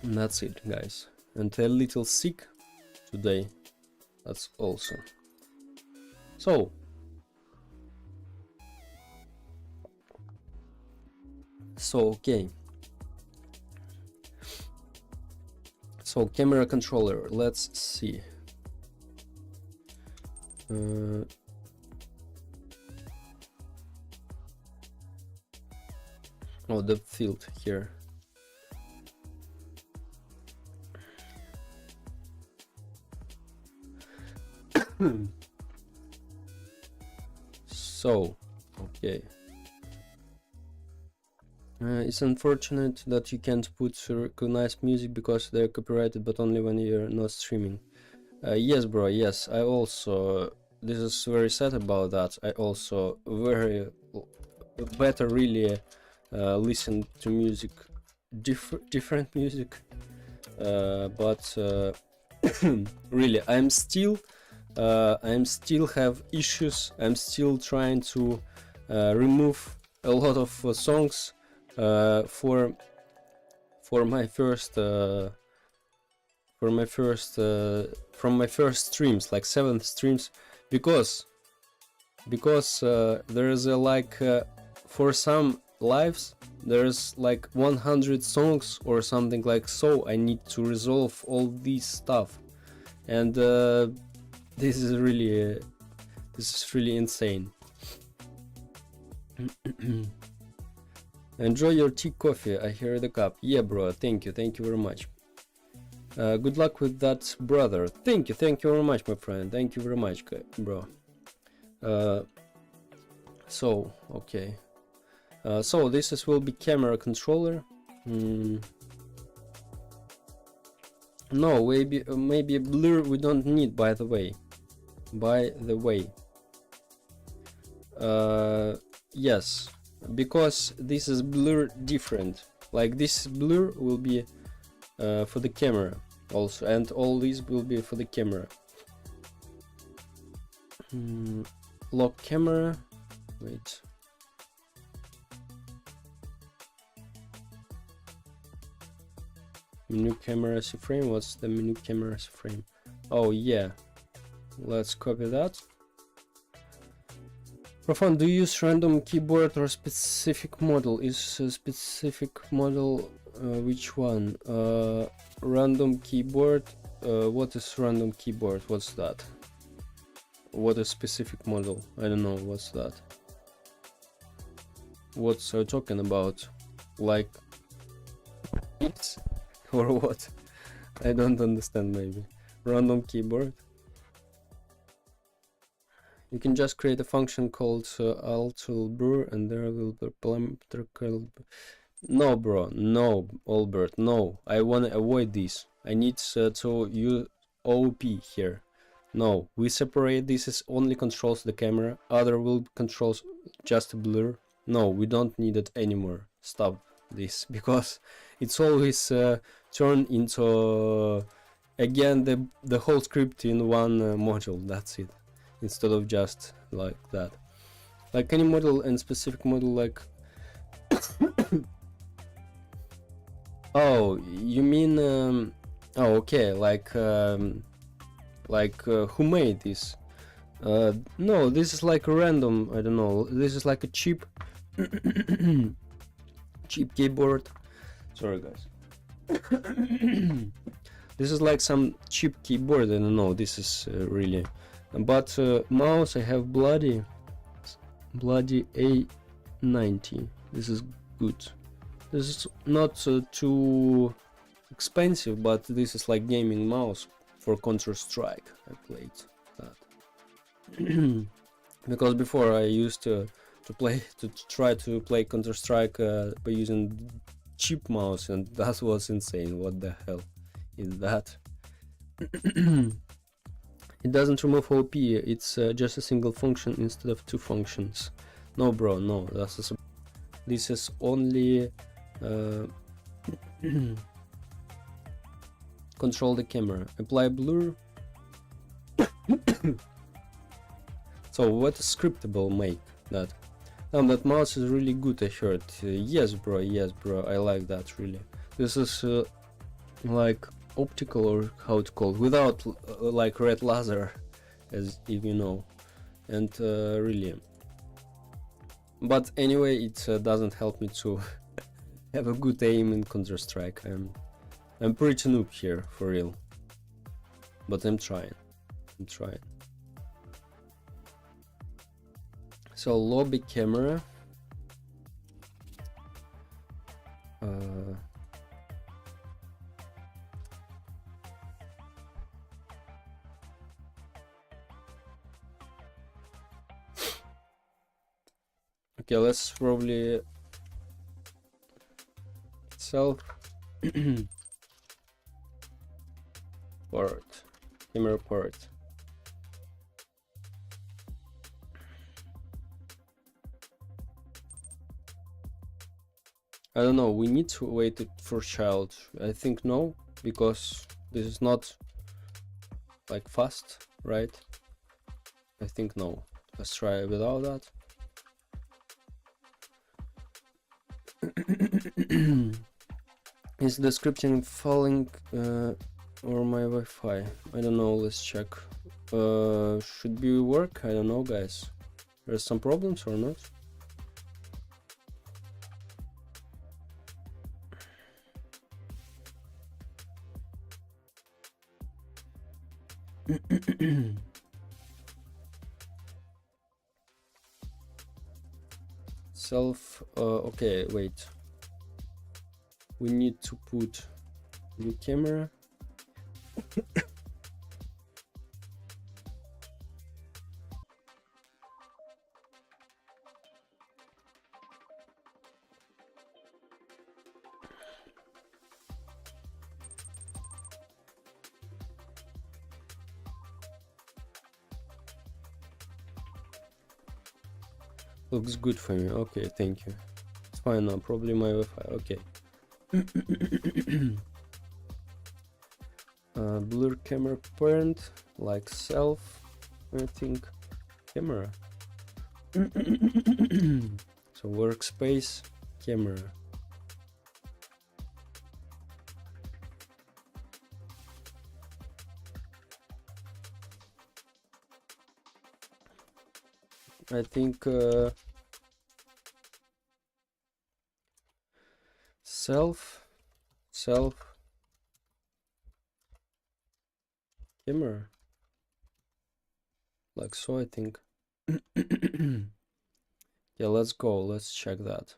that's it, guys. And a little sick today, that's also. So okay. So camera controller, let's see. Oh, depth field here. So, okay. It's unfortunate that you can't put recognized music because they're copyrighted, but only when you're not streaming. Yes, bro, yes. I also, this is very sad about that. I also better really listen to music, different music, but really I'm still have issues. I'm still trying to remove a lot of songs for my first from my first streams, like 7th streams, because there is a like for some lives there's like 100 songs or something like so. I need to resolve all this stuff, and this is really insane. Enjoy your tea, coffee. I hear the cup. Yeah, bro. Thank you very much. Good luck with that, brother. Thank you very much, my friend. Thank you very much, bro. So okay. So this will be camera controller. No, maybe blur we don't need, by the way. Yes, because this is blur different. Like this blur will be for the camera also, and all these will be for the camera. Lock camera. Wait. Menu camera frame. What's the menu camera frame? Oh yeah, let's copy that. Profan, do you use random keyboard or specific model? Is a specific model which one? Random keyboard. What is random keyboard? What's that? What is specific model? I don't know. What's that? What's talking about? Like it's or what? I don't understand. Maybe random keyboard. You can just create a function called alt_blur and there will be parametrical. No, bro, no, Albert, no. I want to avoid this. I need to use OP here. No, we separate. This is only controls the camera. Other will controls just blur. No, we don't need it anymore. Stop this, because it's always turned into again the whole script in one module. That's it. Instead of just like that, like any model and specific model, like oh, you mean oh, okay, like who made this? No, this is like a random, I don't know, this is like a cheap cheap keyboard. Sorry guys. This is like some cheap keyboard. I don't know, this is really. But mouse, I have bloody A90. This is good. This is not too expensive, but this is like gaming mouse for Counter-Strike. I played that because before I used to try to play Counter-Strike by using cheap mouse, and that was insane. What the hell is that? It doesn't remove OP, it's just a single function instead of two functions. No, bro, no, this is only control the camera, apply blur. So what is scriptable make that? That mouse is really good, I heard. Yes, bro, I like that really. This is like optical, or how it's called, without like red laser, as if you know, and really, but anyway, it doesn't help me to have a good aim in Counter-Strike. I'm pretty noob here, for real, but I'm trying. So lobby camera, okay, let's probably self port, camera port. I don't know, we need to wait for child. I think no, because this is not like fast, right? I think no. Let's try without that. Is the scripting falling or my Wi-Fi? I don't know, let's check. Should be work? I don't know, guys. There's some problems or not? Okay, wait, we need to put new camera. Looks good for me. Okay, thank you. It's fine now. Probably my Wi-Fi. Okay. Blur camera parent, like self, I think. Camera. So workspace, camera. I think self camera, like so, I think. Yeah, let's go, let's check that.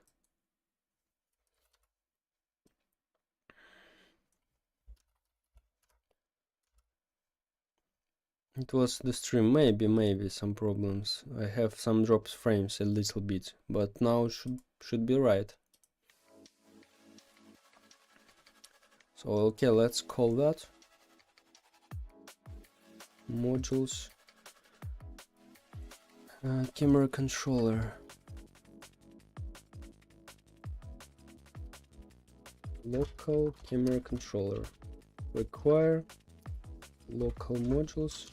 It was the stream, maybe some problems. I have some drops frames a little bit, but now should be right. So okay, let's call that modules, camera controller, local camera controller, require local modules,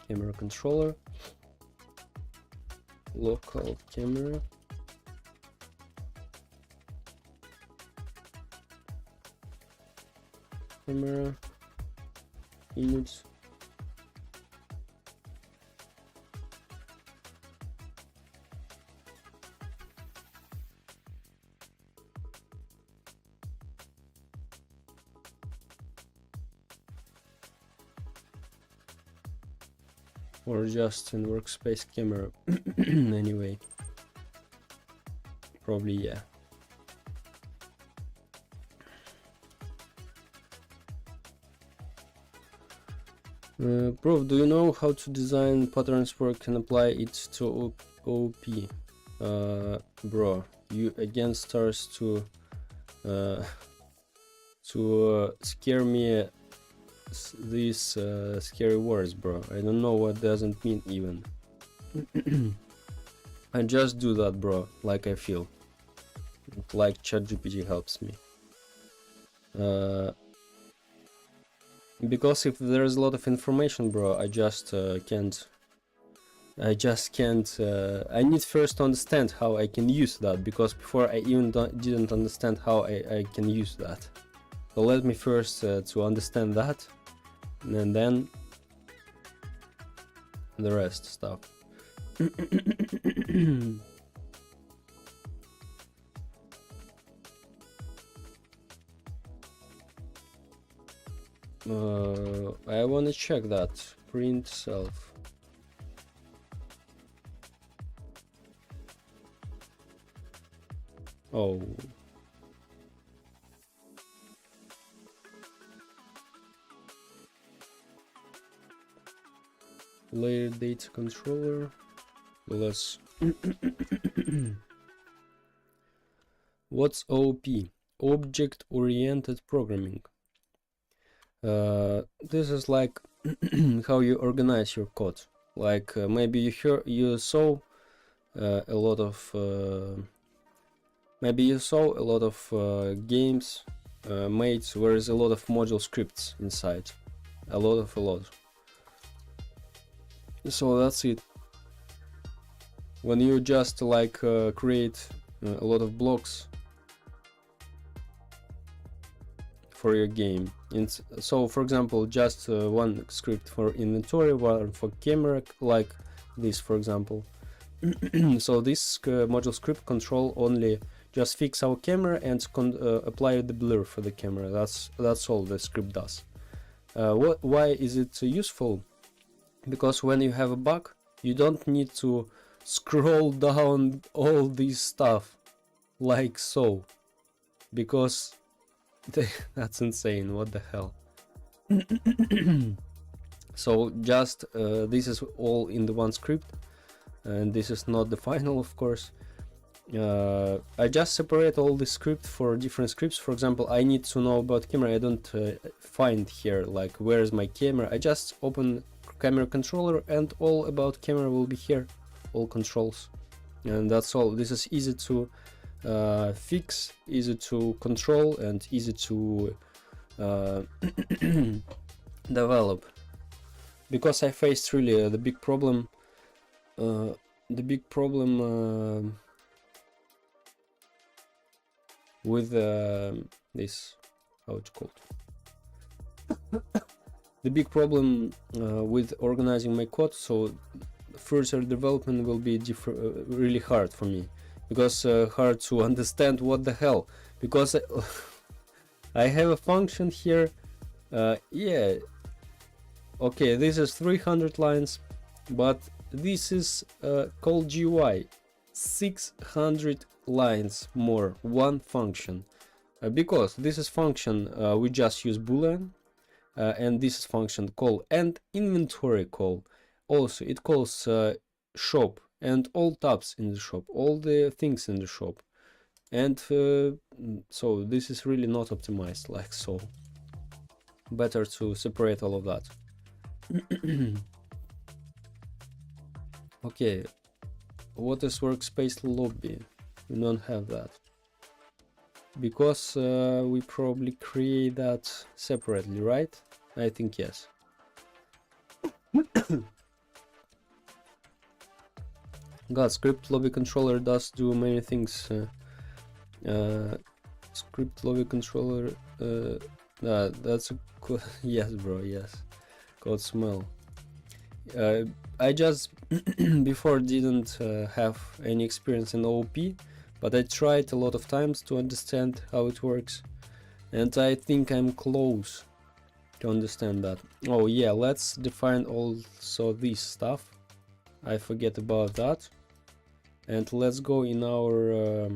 camera controller, local camera, image, or just in workspace camera. Anyway, probably yeah. Bro, do you know how to design patterns work and apply it to OP? Bro, you again starts to scare me these scary words, bro. I don't know what doesn't mean even. I just do that, bro, like I feel. Like ChatGPT helps me. Because if there's a lot of information, bro, I just can't. I need first to understand how I can use that, because before I even didn't understand how I can use that. So let me first to understand that, and then the rest stuff. I want to check that. Print self. Oh. Layer data controller. Let's. What's OOP? Object oriented programming. This is like how you organize your code. Like maybe you saw a lot of games made where is a lot of module scripts inside, a lot. So that's it. When you just like create a lot of blocks for your game. So for example, just one script for inventory, one for camera, like this for example. So this module script control only just fix our camera and apply the blur for the camera. That's all the script does. Why is it useful? Because when you have a bug, you don't need to scroll down all this stuff like so, because that's insane. What the hell? So just this is all in the one script, and this is not the final, of course. I just separate all the script for different scripts. For example, I need to know about camera. I don't find here like where's my camera. I just open camera controller, and all about camera will be here, all controls, and that's all. This is easy to fix, easy to control, and easy to develop, because I faced really the big problem with this, how it's called, the big problem with organizing my code. So further development will be really hard for me, because hard to understand what the hell, because I have a function here, yeah, okay, this is 300 lines, but this is called GUI, 600 lines more, one function, because this is function we just use boolean, and this is function call and inventory call. Also it calls shop and all tabs in the shop, all the things in the shop, and so this is really not optimized like so. Better to separate all of that. Okay, what is workspace lobby? We don't have that, because we probably create that separately, right? I think yes. God, script lobby controller does do many things. Script lobby controller, that's a yes bro, yes, code smell. I just before didn't have any experience in OOP, but I tried a lot of times to understand how it works, and I think I'm close to understand that. Oh yeah, let's define also this stuff, I forget about that, and let's go in our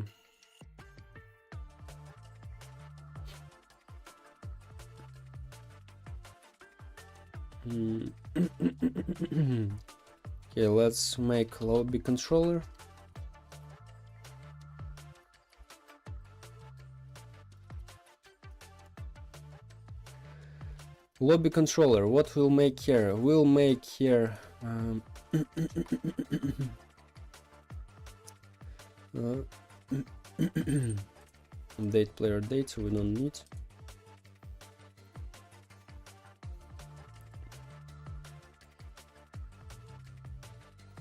okay, let's make lobby controller. Lobby controller, what we'll make here? We'll make here date player date, so we don't need.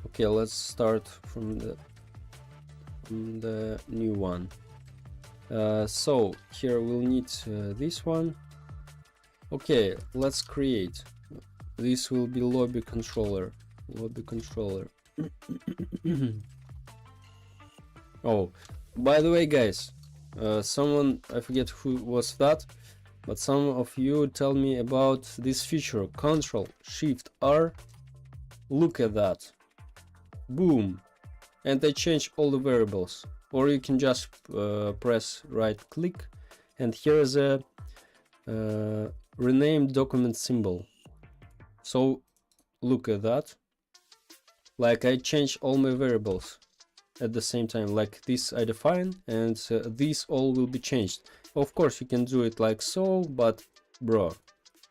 Okay, let's start from the new one. So here we'll need this one. Okay, let's create. This will be lobby controller. Lobby controller. Oh, by the way, guys, someone, I forget who was that, but some of you tell me about this feature, Ctrl-Shift-R. Look at that. Boom. And I change all the variables. Or you can just press right click, and here is a rename document symbol. So look at that. Like I change all my variables at the same time, like this I define, and these all will be changed. Of course you can do it like so, but bro,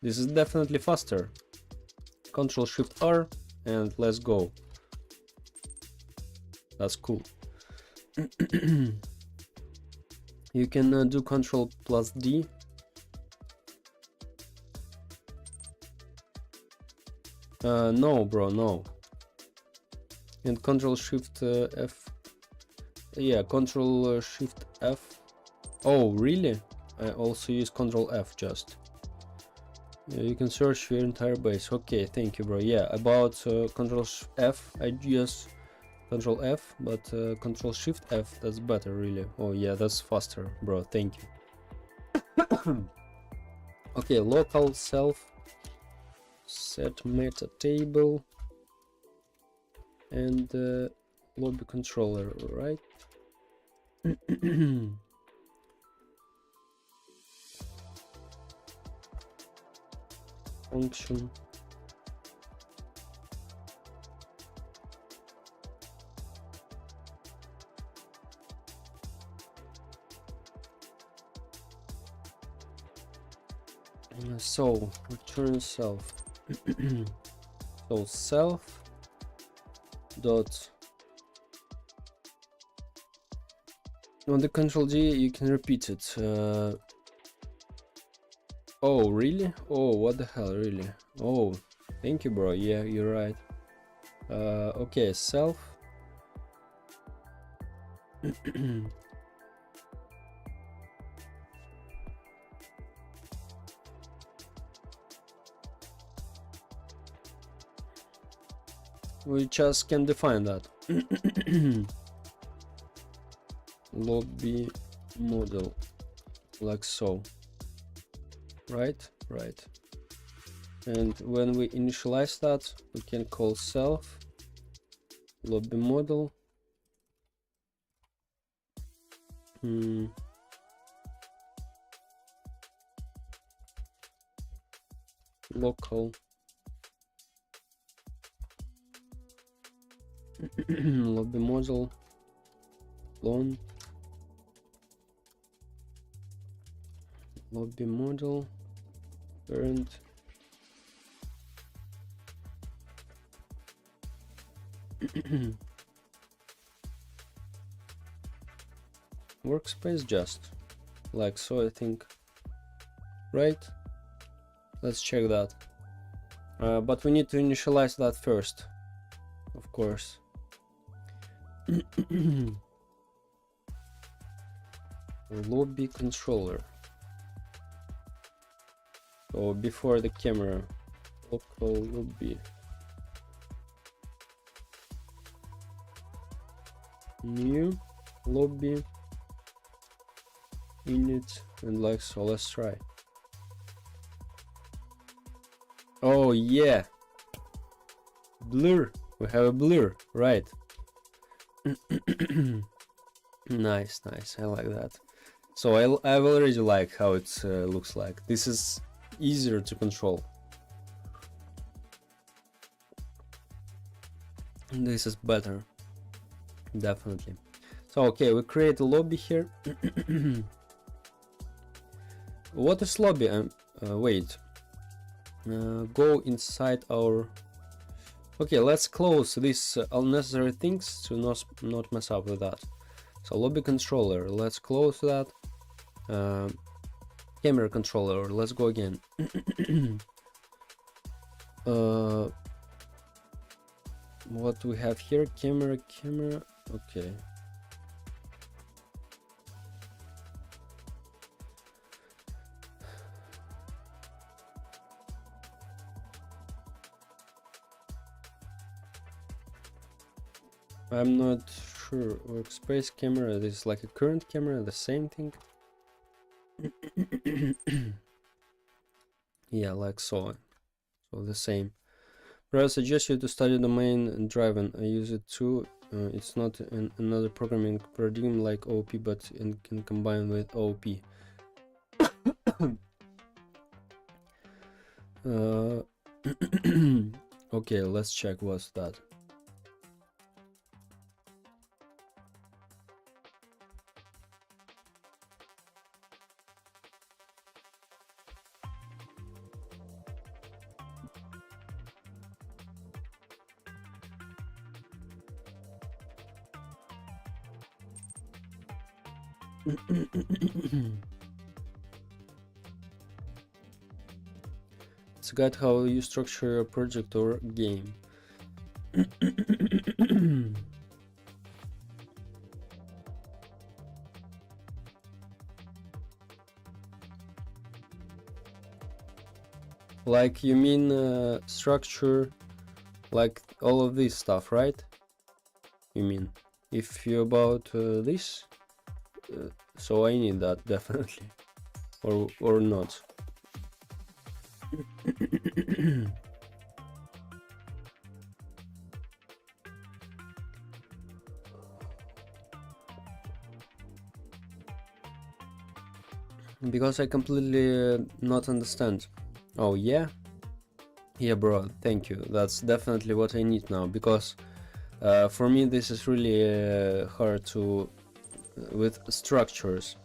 this is definitely faster. Ctrl-Shift-R and let's go. That's cool. You can do Ctrl+D. No bro, no. And Ctrl-Shift-F. Yeah, Ctrl-Shift-F. Oh really? I also use Ctrl-F just. Yeah, you can search your entire base. Okay, thank you bro. Yeah, about Ctrl-F I use Ctrl-F, but Ctrl-Shift-F, that's better really. Oh yeah, that's faster bro, thank you. Okay, local self set meta table and lobby controller, right? Function. So return self. So self dot on the Control G, you can repeat it. Oh, really? Oh, what the hell, really? Oh, thank you, bro. Yeah, you're right. Okay, self. We just can define that. Lobby model, like so. Right. And when we initialize that, we can call self lobby model. Local lobby model clone lobby model parent workspace, just like so, I think. Right, let's check that. But we need to initialize that first, of course. Lobby controller. So before the camera, local lobby, new lobby init, and like so. Let's try. Oh yeah, blur. We have a blur, right? Nice. I like that. So I already like how it looks like. This is easier to control. This is better, definitely. So okay, we create a lobby here. What is lobby? Wait. Go inside our. Okay, let's close these unnecessary things to not mess up with that. So lobby controller, let's close that. Camera controller, let's go again. What we have here? Camera. Okay. I'm not sure. Workspace camera, this is like a current camera, the same thing. Yeah, like so. So the same. But I suggest you to study domain driven. I use it too. It's not another programming paradigm like OOP, but it can combine with OOP. Okay, let's check what's that. It's a guide how you structure a project or game. Like you mean structure, like all of this stuff, right? You mean if you about this? So I need that definitely, or not. Because I completely not understand. Oh yeah, bro, thank you. That's definitely what I need now, because for me this is really hard to with structures.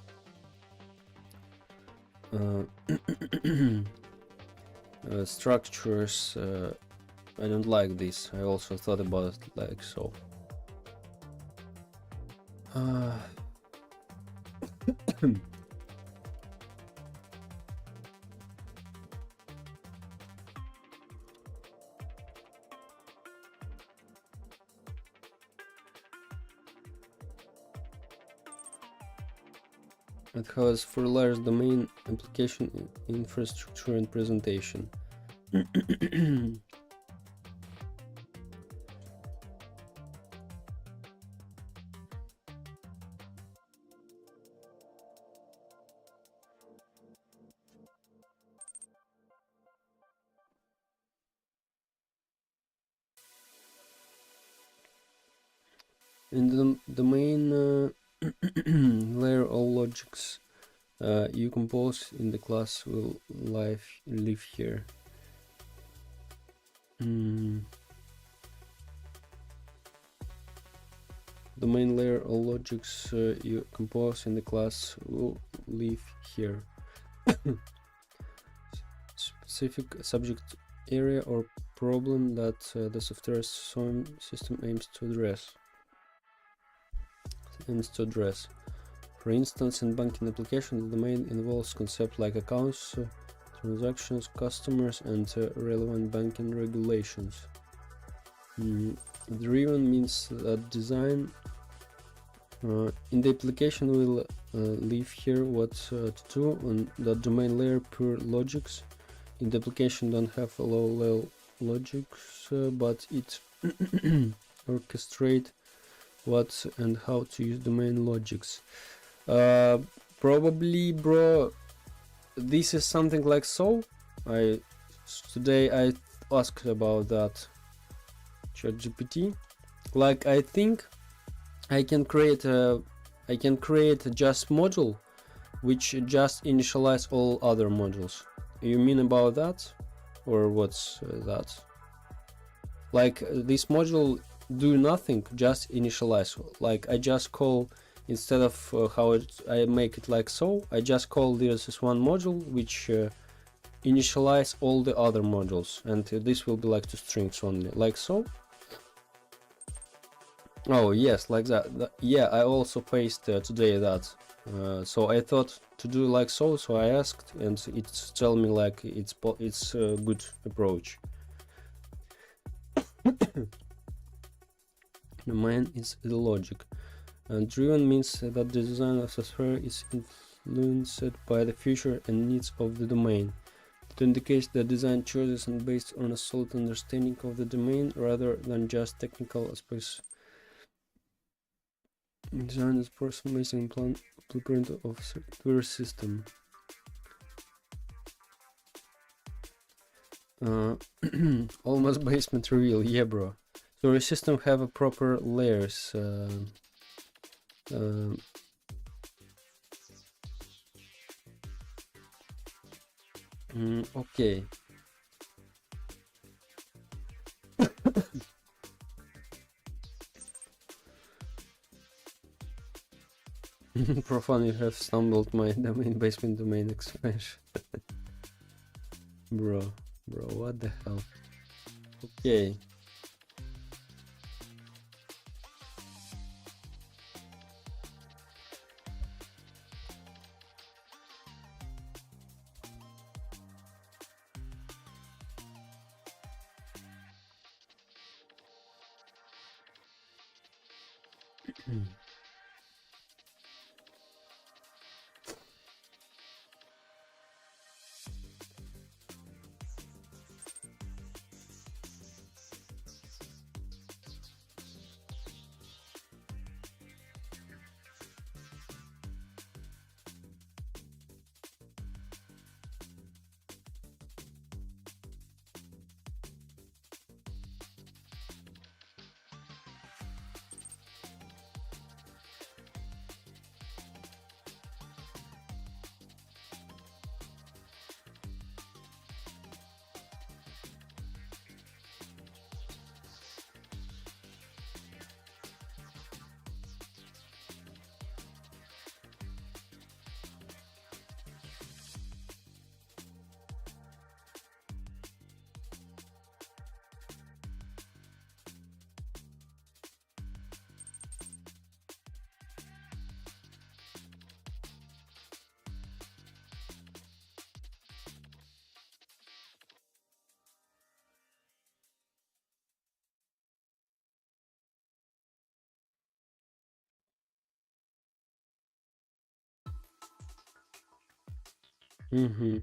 Structures I don't like this. I also thought about it like so. It has for large domain application infrastructure and presentation. In the domain layer, all logics you compose in the class will live here. Domain layer, all logics you compose in the class will live here. Specific subject area or problem that the software system aims to address. For instance, in banking application, the domain involves concepts like accounts, transactions, customers, and relevant banking regulations. Driven means that design in the application will leave here what to do on the domain layer pure logics. In the application don't have a low level logics, but it orchestrate what and how to use domain logics. Probably, bro, this is something like so. Today I asked about that ChatGPT. Like, I think I can create a just module which just initialize all other modules. You mean about that, or what's that? Like, this module do nothing, just initialize. Like, I just call, instead of I make it like so, I just call this one module which initialize all the other modules, and this will be like two strings only, like so. Oh yes, like that. Yeah, I also pasted today that. So I thought to do like so I asked, and it's tell me like it's a good approach. Domain is the logic. And driven means that the design of software is influenced by the future and needs of the domain. It indicates that design choices are based on a solid understanding of the domain rather than just technical aspects. Design is person-based blueprint of software system. Almost basement reveal, yeah, bro. So your system have a proper layers. Okay. For fun, you have stumbled my basement domain expansion. Bro, what the hell? Okay. Mm-hmm.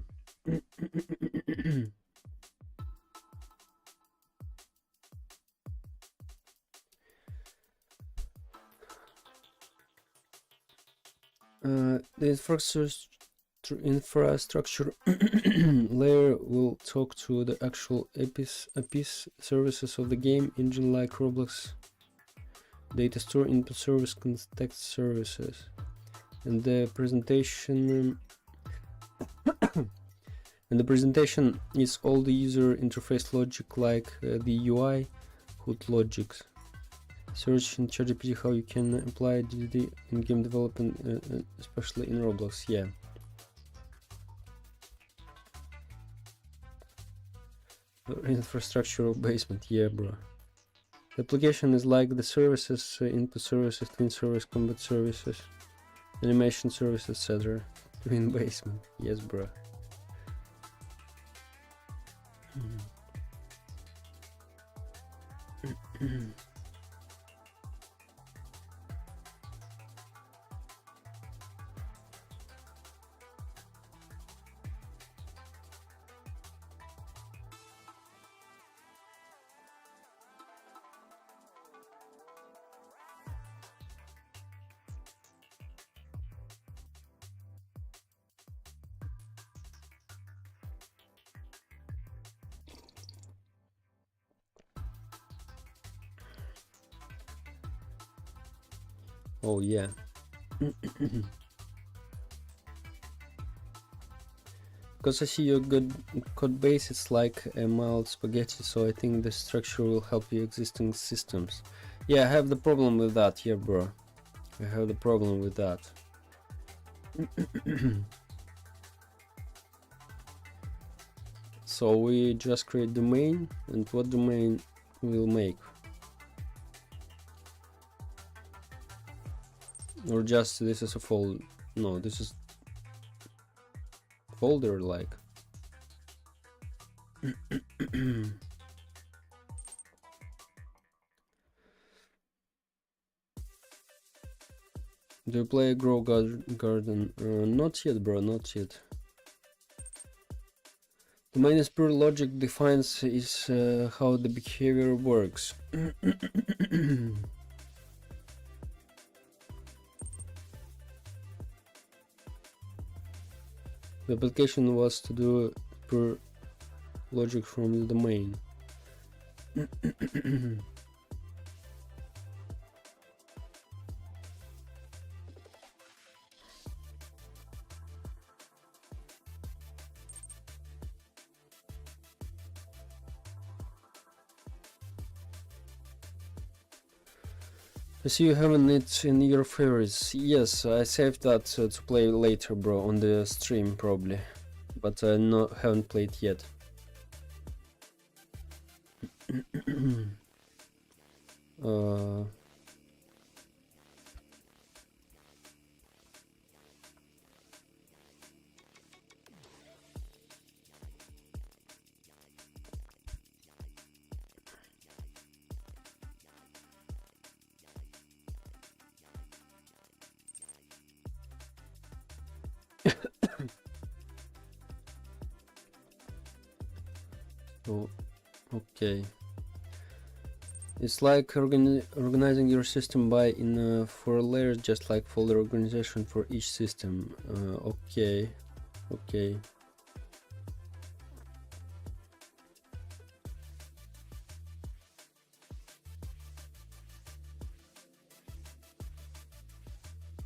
The infrastructure layer will talk to the actual APIs services of the game engine, like Roblox data store, input service, context services, and the presentation is all the user interface logic, like the UI HUD logics. Search in ChatGPT how you can apply DDD in game development, especially in Roblox. Yeah. Infrastructure basement. Yeah, bro. The application is like the services, input services, twin service, combat services, animation service, etc. Twin basement. Yes, bro. Oh yeah. Because I see your good code base, it's like a mild spaghetti, so I think the structure will help your existing systems. Yeah, I have the problem with that, yeah, bro. I have the problem with that. So we just create domain, and what domain we'll make? Or just this is a folder? No, this is folder like. Do you play Grow Garden? Not yet, bro, not yet. Domain is pure logic, defines is how the behavior works. The application was to do pure logic from the domain. I see you having it in your favorites. Yes, I saved that to play later, bro, on the stream probably, but I haven't played yet. Oh, okay. It's like organizing your system by in 4 layers, just like folder organization for each system. Okay, okay.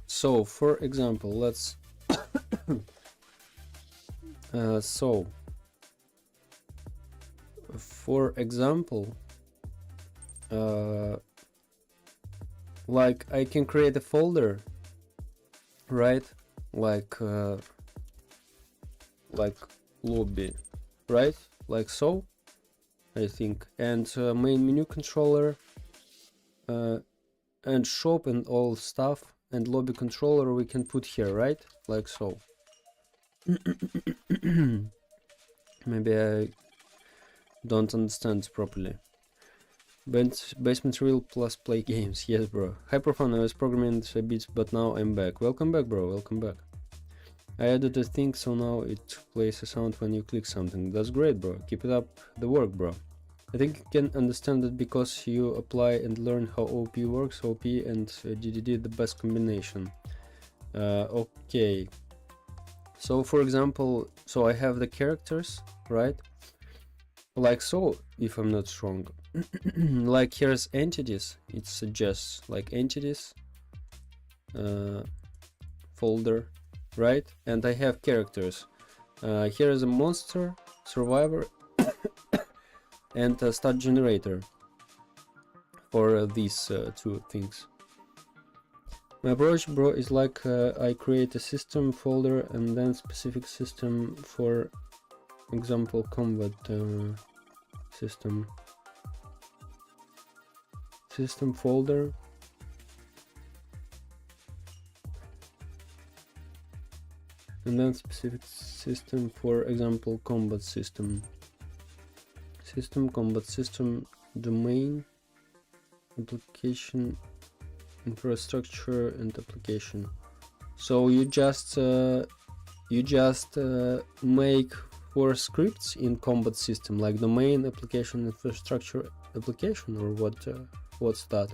So, for example, let's for example, like I can create a folder, right? Like lobby, right? Like so, I think, and main menu controller, and shop and all stuff, and lobby controller we can put here, right? Like so. Maybe I don't understand properly. Basement real plus play games. Yes, bro. Hyperfun. I was programming a bit, but now I'm back. Welcome back, bro. Welcome back. I added a thing, so now it plays a sound when you click something. That's great, bro. Keep it up the work, bro. I think you can understand that because you apply and learn how OP works. OP and DDD the best combination. Okay. So for example, so I have the characters, right? Like so, if I'm not wrong. Like here's entities. It suggests like entities folder, right? And I have characters. Here is a monster, survivor, and a start generator for these two things. My approach, bro, is like I create a system folder and then specific system, for example combat system folder, and then specific system, for example combat system, combat system, domain, application, infrastructure, and application. So you just make 4 scripts in combat system, like domain, application, infrastructure, application, or what? What's that?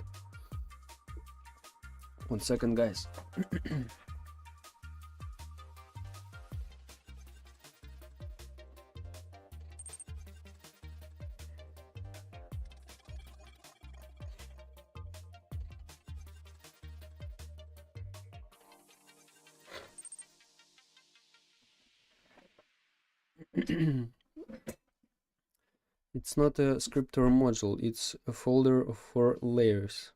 1 second, guys. It's not a script or a module, it's a folder of 4 layers.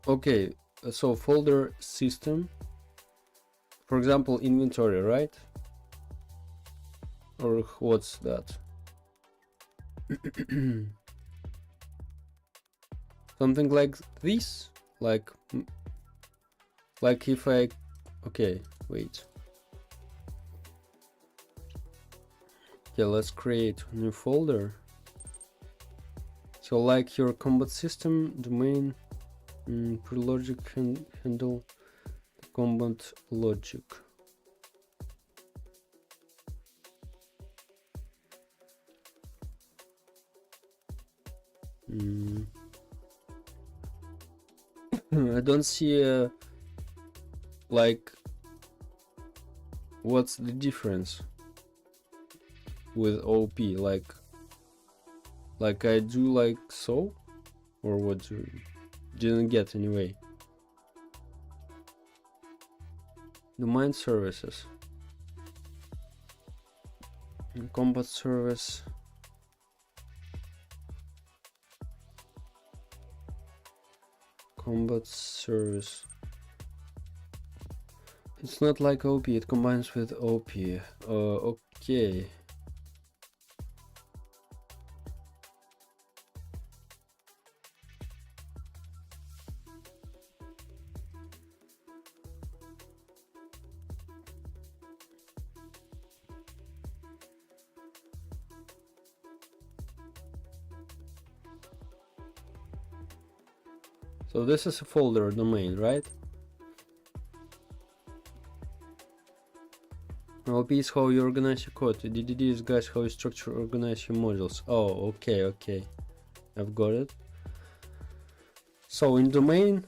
Okay, so folder system, for example inventory, right? Or what's that? Something like this, like if I, okay, wait. Okay, let's create a new folder. So like your combat system, domain, pre-logic handle, combat logic. I don't see like what's the difference with OP, like I do like so, or what? Didn't get anyway. Domain services, combat service, combat service. It's not like OP, it combines with OP. Okay. So this is a folder domain, right? OP is how you organize your code. DDD is, guys, how you structure, organize your modules. Oh, okay. I've got it. So in domain,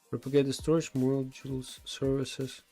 propagate the storage modules, services.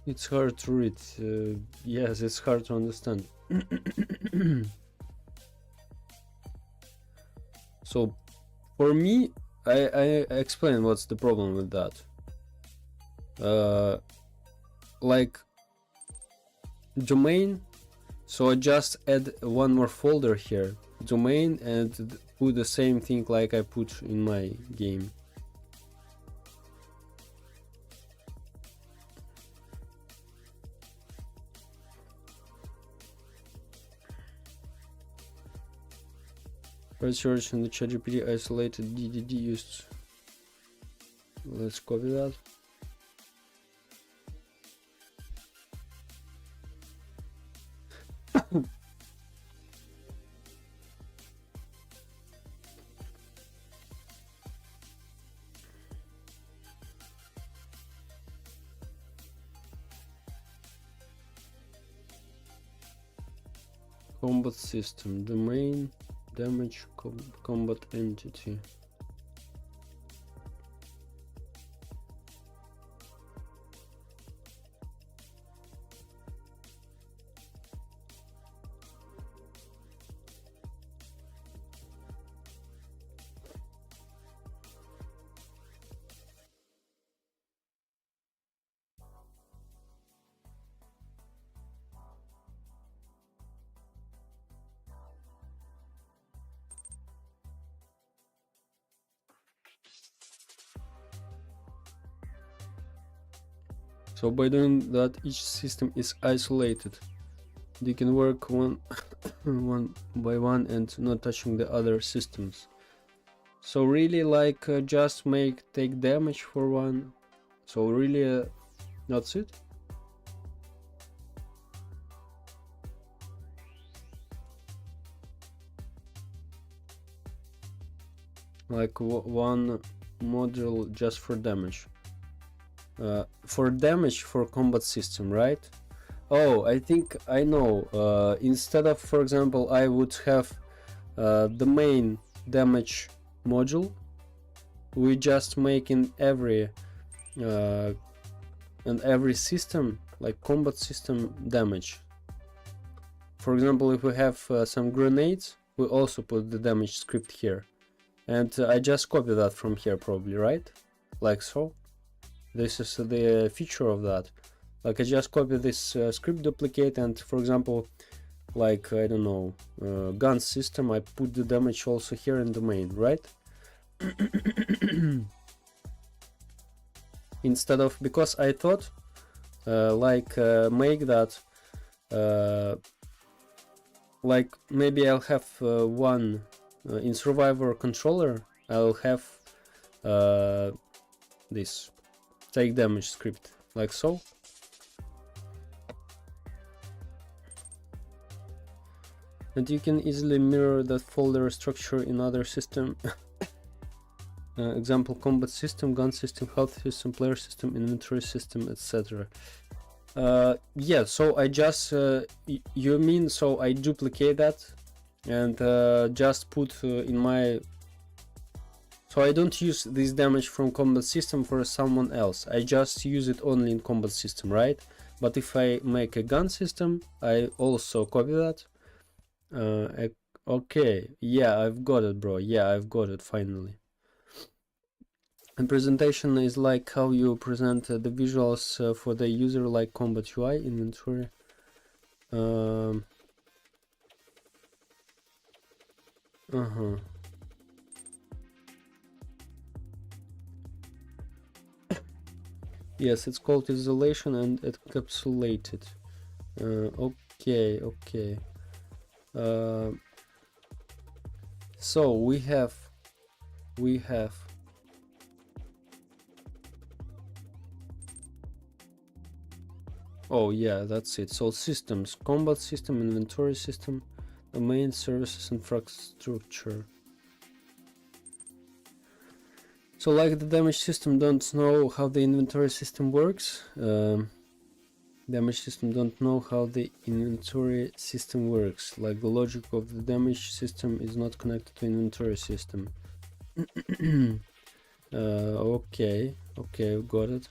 It's hard to read. Yes, it's hard to understand. So for me, I explain what's the problem with that. Like domain, so I just add one more folder here, domain, and put the same thing like I put in my game. First search in the ChatGPT isolated DDD used. Let's copy that. Combat system, domain, damage, combat entity. So by doing that, each system is isolated. They can work one by one and not touching the other systems. So really, like just take damage for one. So really, that's it. Like one module just for damage. For damage for combat system, right? Oh, I think I know. Instead of, for example, I would have the main damage module. We just make in every system, like combat system, damage. For example, if we have some grenades, we also put the damage script here, and I just copy that from here, probably, right? Like so. This is the feature of that. Like I just copy this script duplicate, and for example, like I don't know, gun system, I put the damage also here in the main, right? Instead of, because I thought make that like maybe I'll have one in survivor controller, I'll have this take damage script, like so. And you can easily mirror that folder structure in other system. Example, combat system, gun system, health system, player system, inventory system, etc. Yeah, so I just you mean, so I duplicate that and just put in my, so I don't use this damage from combat system for someone else, I just use it only in combat system, right? But if I make a gun system, I also copy that. Okay, yeah, I've got it, bro. Yeah, I've got it finally. And presentation is like how you present the visuals for the user, like combat UI, inventory. Yes, it's called isolation and encapsulated. Okay. So we have oh yeah, that's it. So systems, combat system, inventory system, domain, services, infrastructure. So like the damage system don't know how the inventory system works. Damage system don't know how the inventory system works. Like the logic of the damage system is not connected to inventory system. Okay, got it.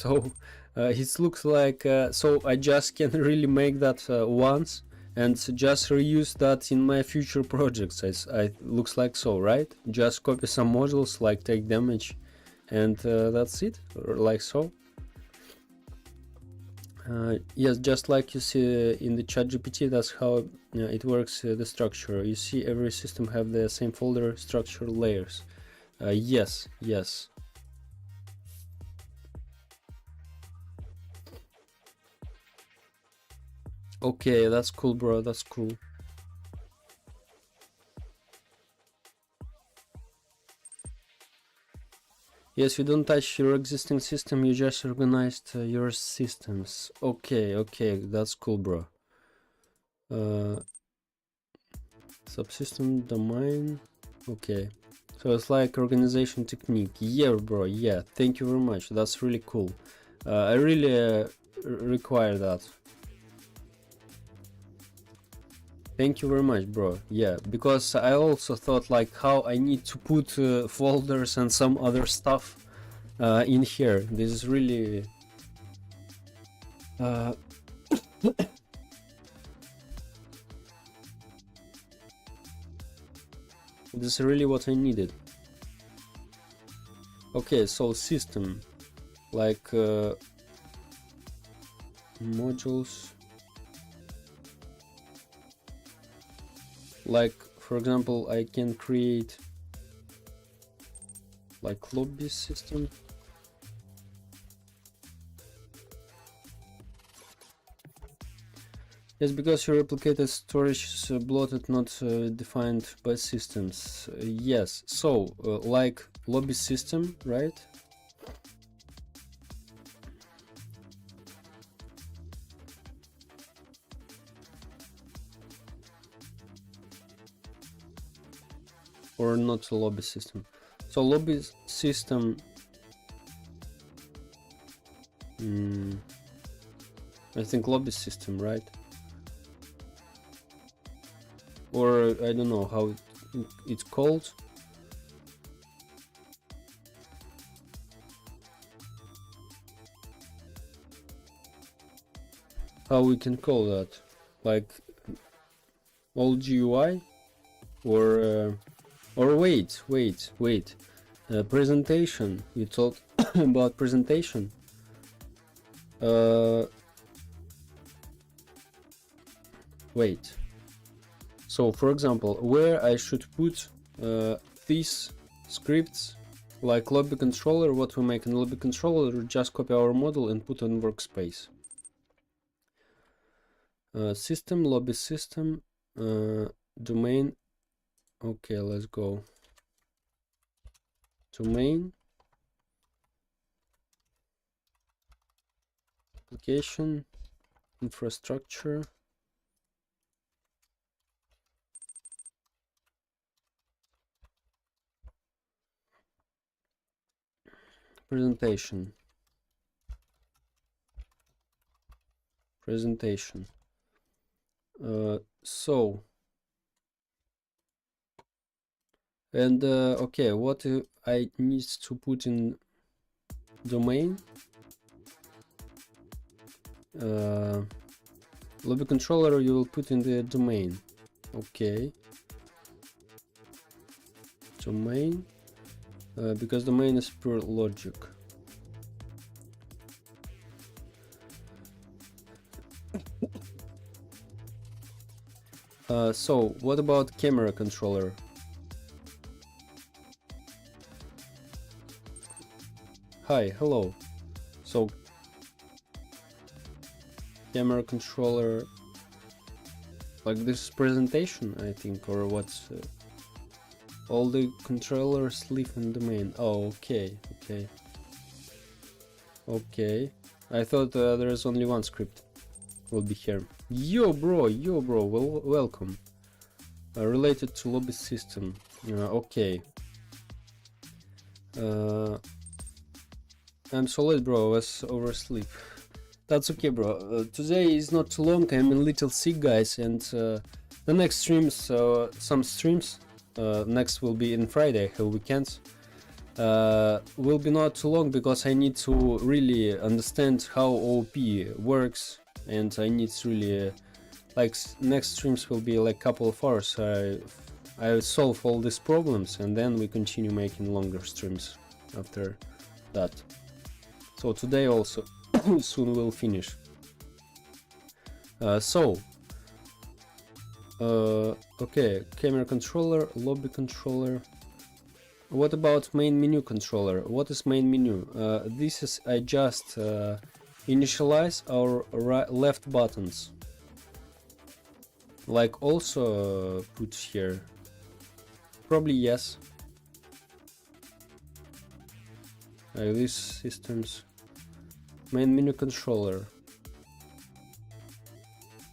So it looks like so I just can really make that once and just reuse that in my future projects. I looks like so, right? Just copy some modules like take damage, and that's it, or like so. Yes, just like you see in the chat GPT, that's how it works, the structure. You see every system have the same folder structure layers. Yes. Okay, that's cool, bro, that's cool. Yes, you don't touch your existing system, you just organized your systems. Okay, that's cool, bro. Subsystem domain. Okay, so it's like organization technique. Yeah, bro, yeah, thank you very much, that's really cool. I really require that. Thank you very much, bro. Yeah, because I also thought like how I need to put folders and some other stuff in here. This is really this is really what I needed. Okay, so system, like modules, like for example I can create like lobby system. Yes, because your replicated storage is bloated, not defined by systems. Yes, so like lobby system, right? Or not a lobby system. So lobby system, I think lobby system, right? Or I don't know how it's called. How we can call that? Like old GUI? Or wait, presentation. You talked about presentation. Wait. So for example, where I should put these scripts, like lobby controller, what we make in lobby controller, just copy our model and put on workspace. System, lobby system, domain. Okay, let's go. Domain, application, infrastructure. Presentation. So and okay, what I need to put in domain? Lobby controller you will put in the domain. Okay, domain, because domain is pure logic. So what about camera controller? Hi, hello. So camera controller, like this presentation, I think, or what's all the controllers live in domain. Oh, okay. I thought there's only one script will be here. Yo bro, welcome. Related to lobby system. Okay. I'm so late, bro. I was oversleep. That's okay, bro. Today is not too long. I'm a little sick, guys, and the next streams, some streams, next will be in Friday, have weekends. will be not too long because I need to really understand how OP works, and I need to really like next streams will be like couple of hours. I solve all these problems and then we continue making longer streams after that. So today also soon we'll finish. Okay, camera controller, lobby controller. What about main menu controller? What is main menu? This is I just initialize our left buttons. Like also put here. Probably yes. These systems. Main menu controller.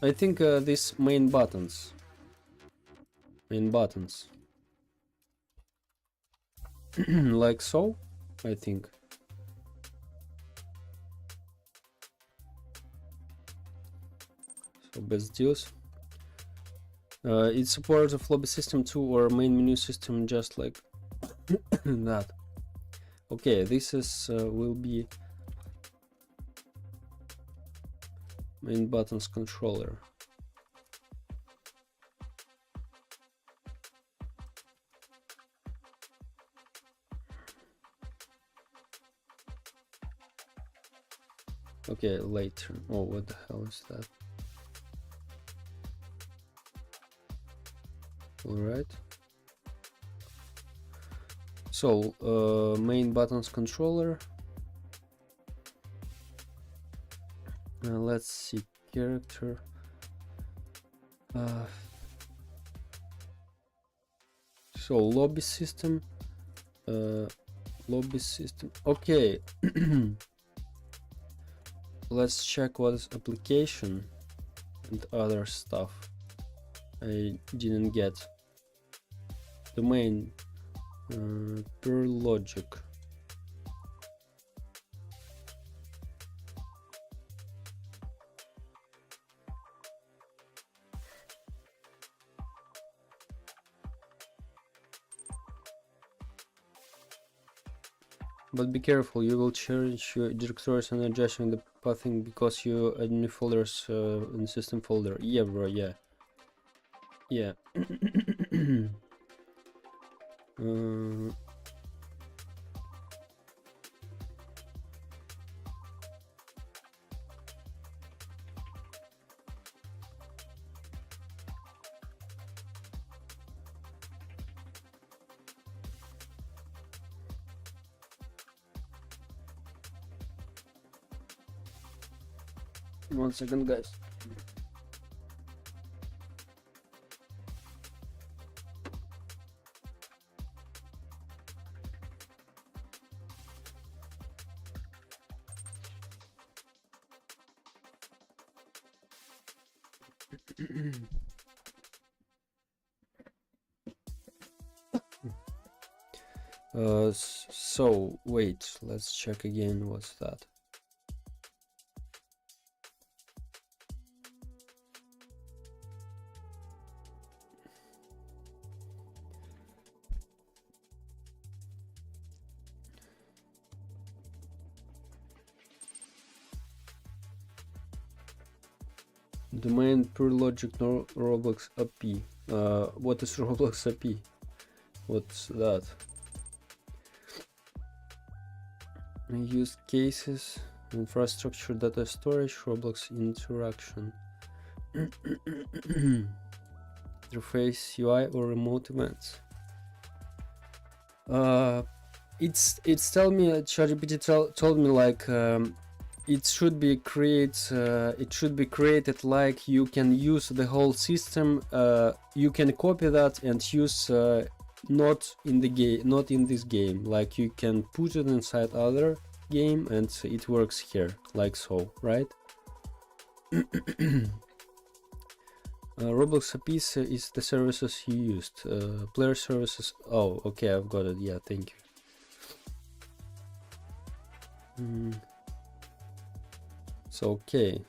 I think these main buttons. Like so, I think. So best deals. It supports a lobby system too, or main menu system, just like that. Okay, this is will be main buttons controller. Okay, later. Oh, what the hell is that? All right. So main buttons controller. Let's see, character. So lobby system. Okay. Let's check what is application and other stuff. I didn't get domain per logic. But be careful, you will change your directories and adjusting the pathing because you add new folders in the system folder. Yeah, bro, yeah. Yeah. 1 second, guys. So wait, let's check again. What's that? Domain per logic no Roblox API. What is Roblox API? What's that? Use cases, infrastructure, data storage, Roblox interaction, interface, UI, or remote events. It's tell me ChatGPT told me like it should be created like you can use the whole system. You can copy that and use not in this game. Like you can put it inside other game and it works here, like so, right? Roblox APIs is the services you used. Player services. Oh, okay, I've got it. Yeah, thank you. So okay,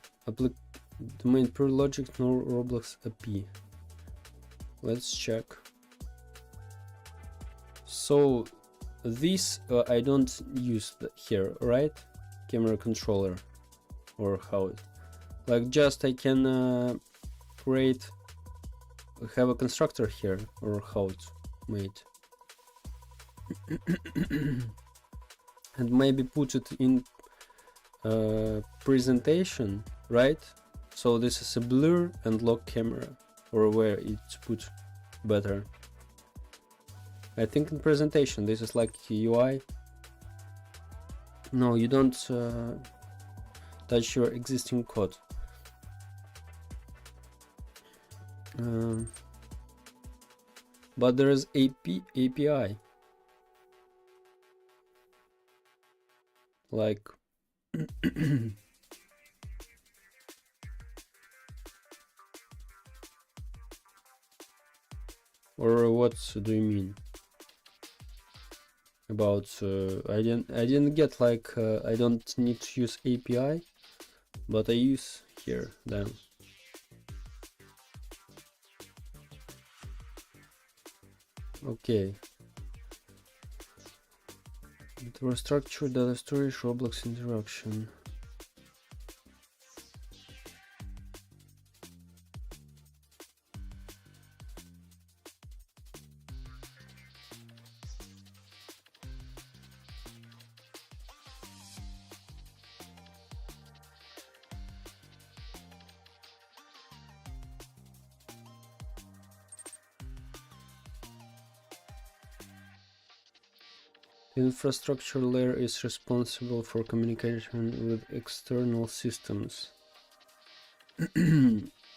domain per logic no Roblox API. Let's check. So this I don't use here, right? Camera controller, or how it, like, just I can create, have a constructor here, or how it's made. And maybe put it in presentation, right? So this is a blur and lock camera, or where it's put better. I think in presentation this is like UI. No, you don't touch your existing code. But there is API, like or what do you mean about I didn't get, like, I don't need to use API, but I use here then. Okay. Infrastructure, data storage, Roblox interaction. The infrastructure layer is responsible for communication with external systems.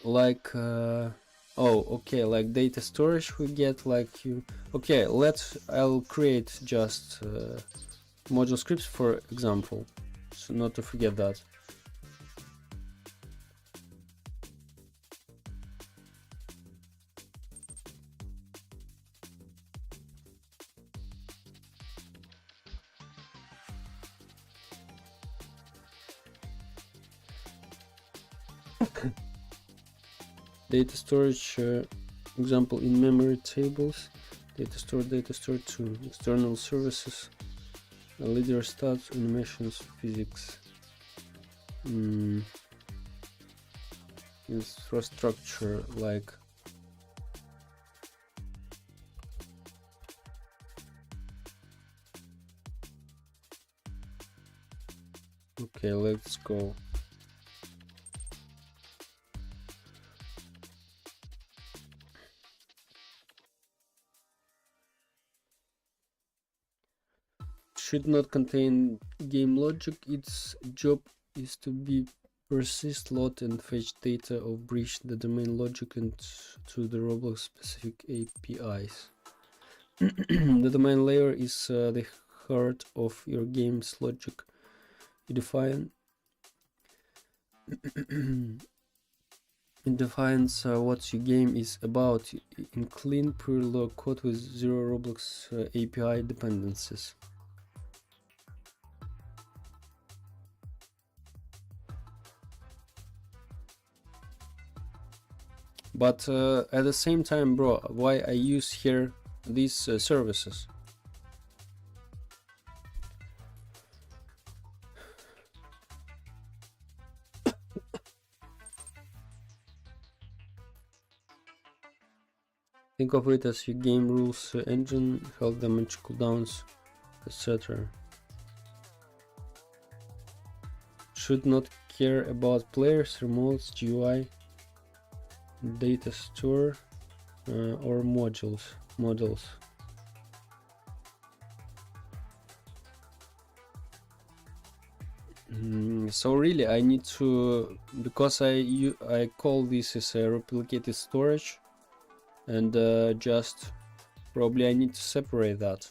Like oh, okay, like data storage we get, like you, okay, I'll create just module scripts, for example, so not to forget that. Data storage example in memory tables, data store to external services, leader stats, animations, physics, infrastructure, like okay, let's go. Should not contain game logic. Its job is to be persist, load and fetch data of breach the domain logic and to the Roblox specific APIs. The domain layer is the heart of your game's logic. You define it defines what your game is about in clean, pure low code with zero Roblox API dependencies. But at the same time, bro, why I use here these services? Think of it as your game rules engine, health damage, cooldowns, etc. Should not care about players, remotes, GUI, data store, or models. So really I need to, because I call this as a replicated storage, and just probably I need to separate that.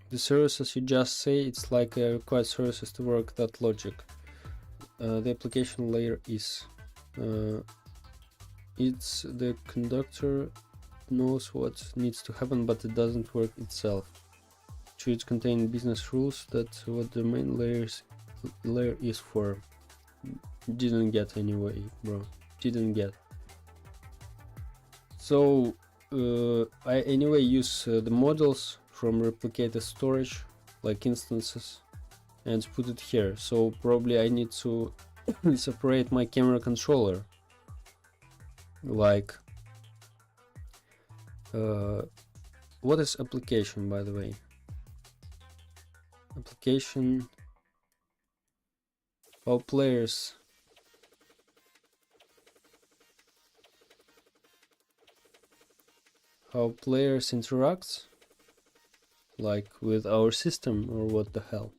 The services you just say, it's like required services to work that logic. The application layer is it's the conductor knows what needs to happen, but it doesn't work itself. Should contain business rules that what the main layer is for. Didn't get anyway, bro. Didn't get. So I anyway use the models from replicated storage, like instances, and put it here. So probably I need to separate my camera controller, like what is application, by the way? Application, how players interact, like with our system, or what the hell?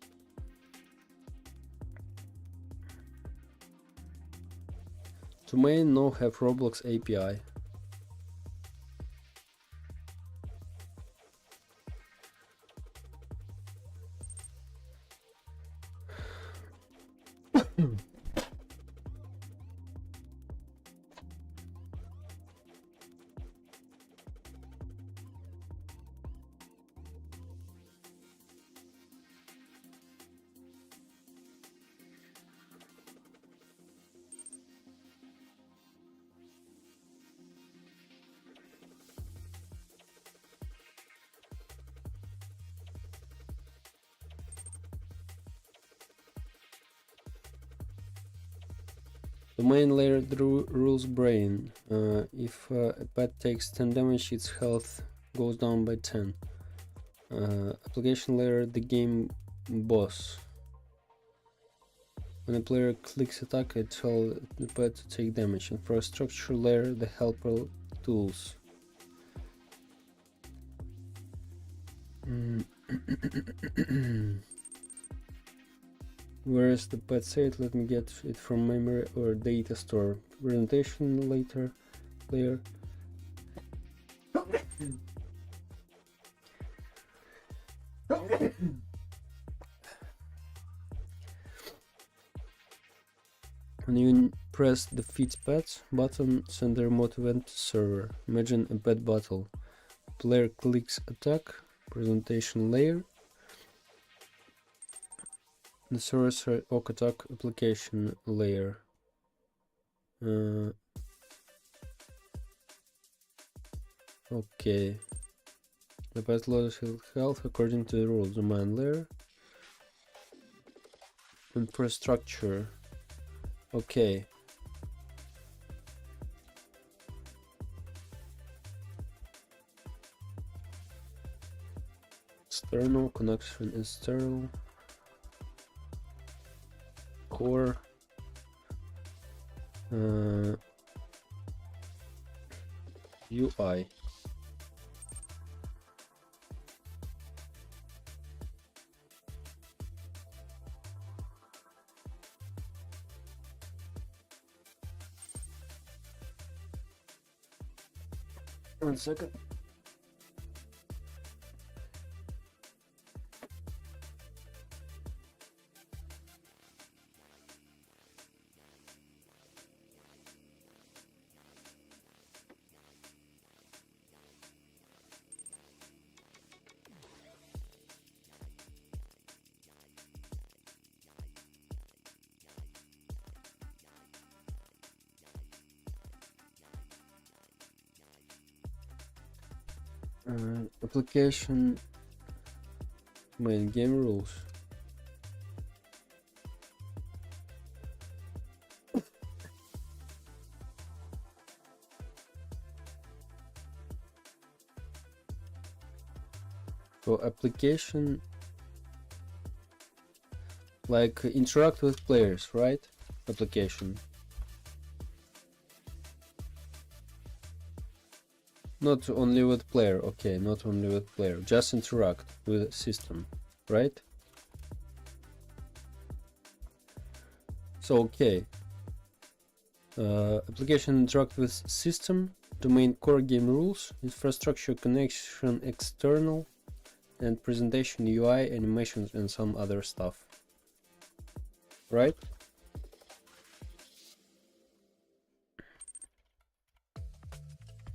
Domain no have Roblox API. The main layer rules brain. If a pet takes 10 damage, its health goes down by 10. Application layer, the game boss. When a player clicks attack, it tells the pet to take damage. Infrastructure layer, the helper tools. Where is the pet set? Let me get it from memory or data store. Presentation layer. When you press the feed pet button, send the remote event to server. Imagine a pet battle. Player clicks attack. Presentation layer. The server ok attack application layer. Okay. The pet loses health according to the rules. Domain layer. Infrastructure. Okay. External connection, external core, UI. One second. Application main game rules. So application, like interact with players, right? Application. Not only with player, okay, not only with player, just interact with system, right? So okay, application interact with system, domain core game rules, infrastructure connection external, and presentation UI, animations, and some other stuff, right?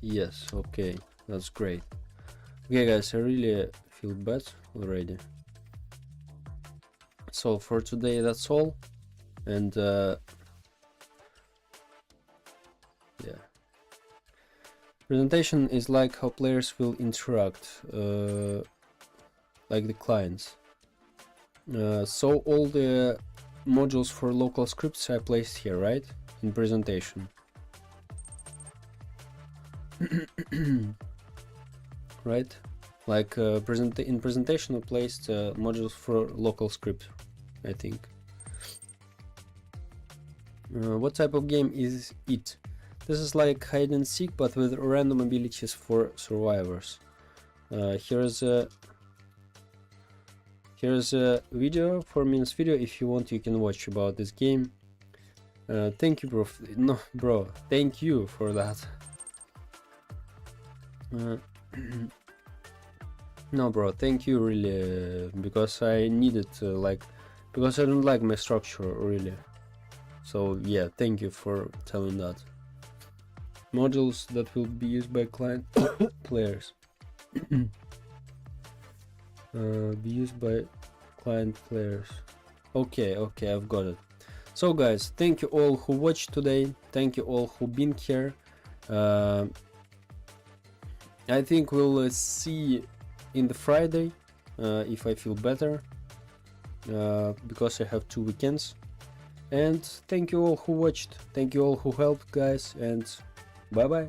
Yes, okay, that's great. Okay guys, I really feel bad already. So for today that's all, and yeah, Presentation is like how players will interact, like the clients. So all the modules for local scripts I placed here, right? In presentation. Right? Like in presentation I placed modules for local script, I think. What type of game is it? This is like hide and seek, but with random abilities for survivors. Here's a video, 4 minutes video. If you want, you can watch about this game. Thank you, bro. No, bro. Thank you for that. No, bro. Thank you, really, because I needed because I don't like my structure really. So yeah, thank you for telling that. Modules that will be used by client players. Be used by client players. Okay, I've got it. So guys, thank you all who watched today. Thank you all who been here. I think we'll see in the Friday if I feel better, because I have 2 weekends. And thank you all who watched. Thank you all who helped, guys, and bye bye.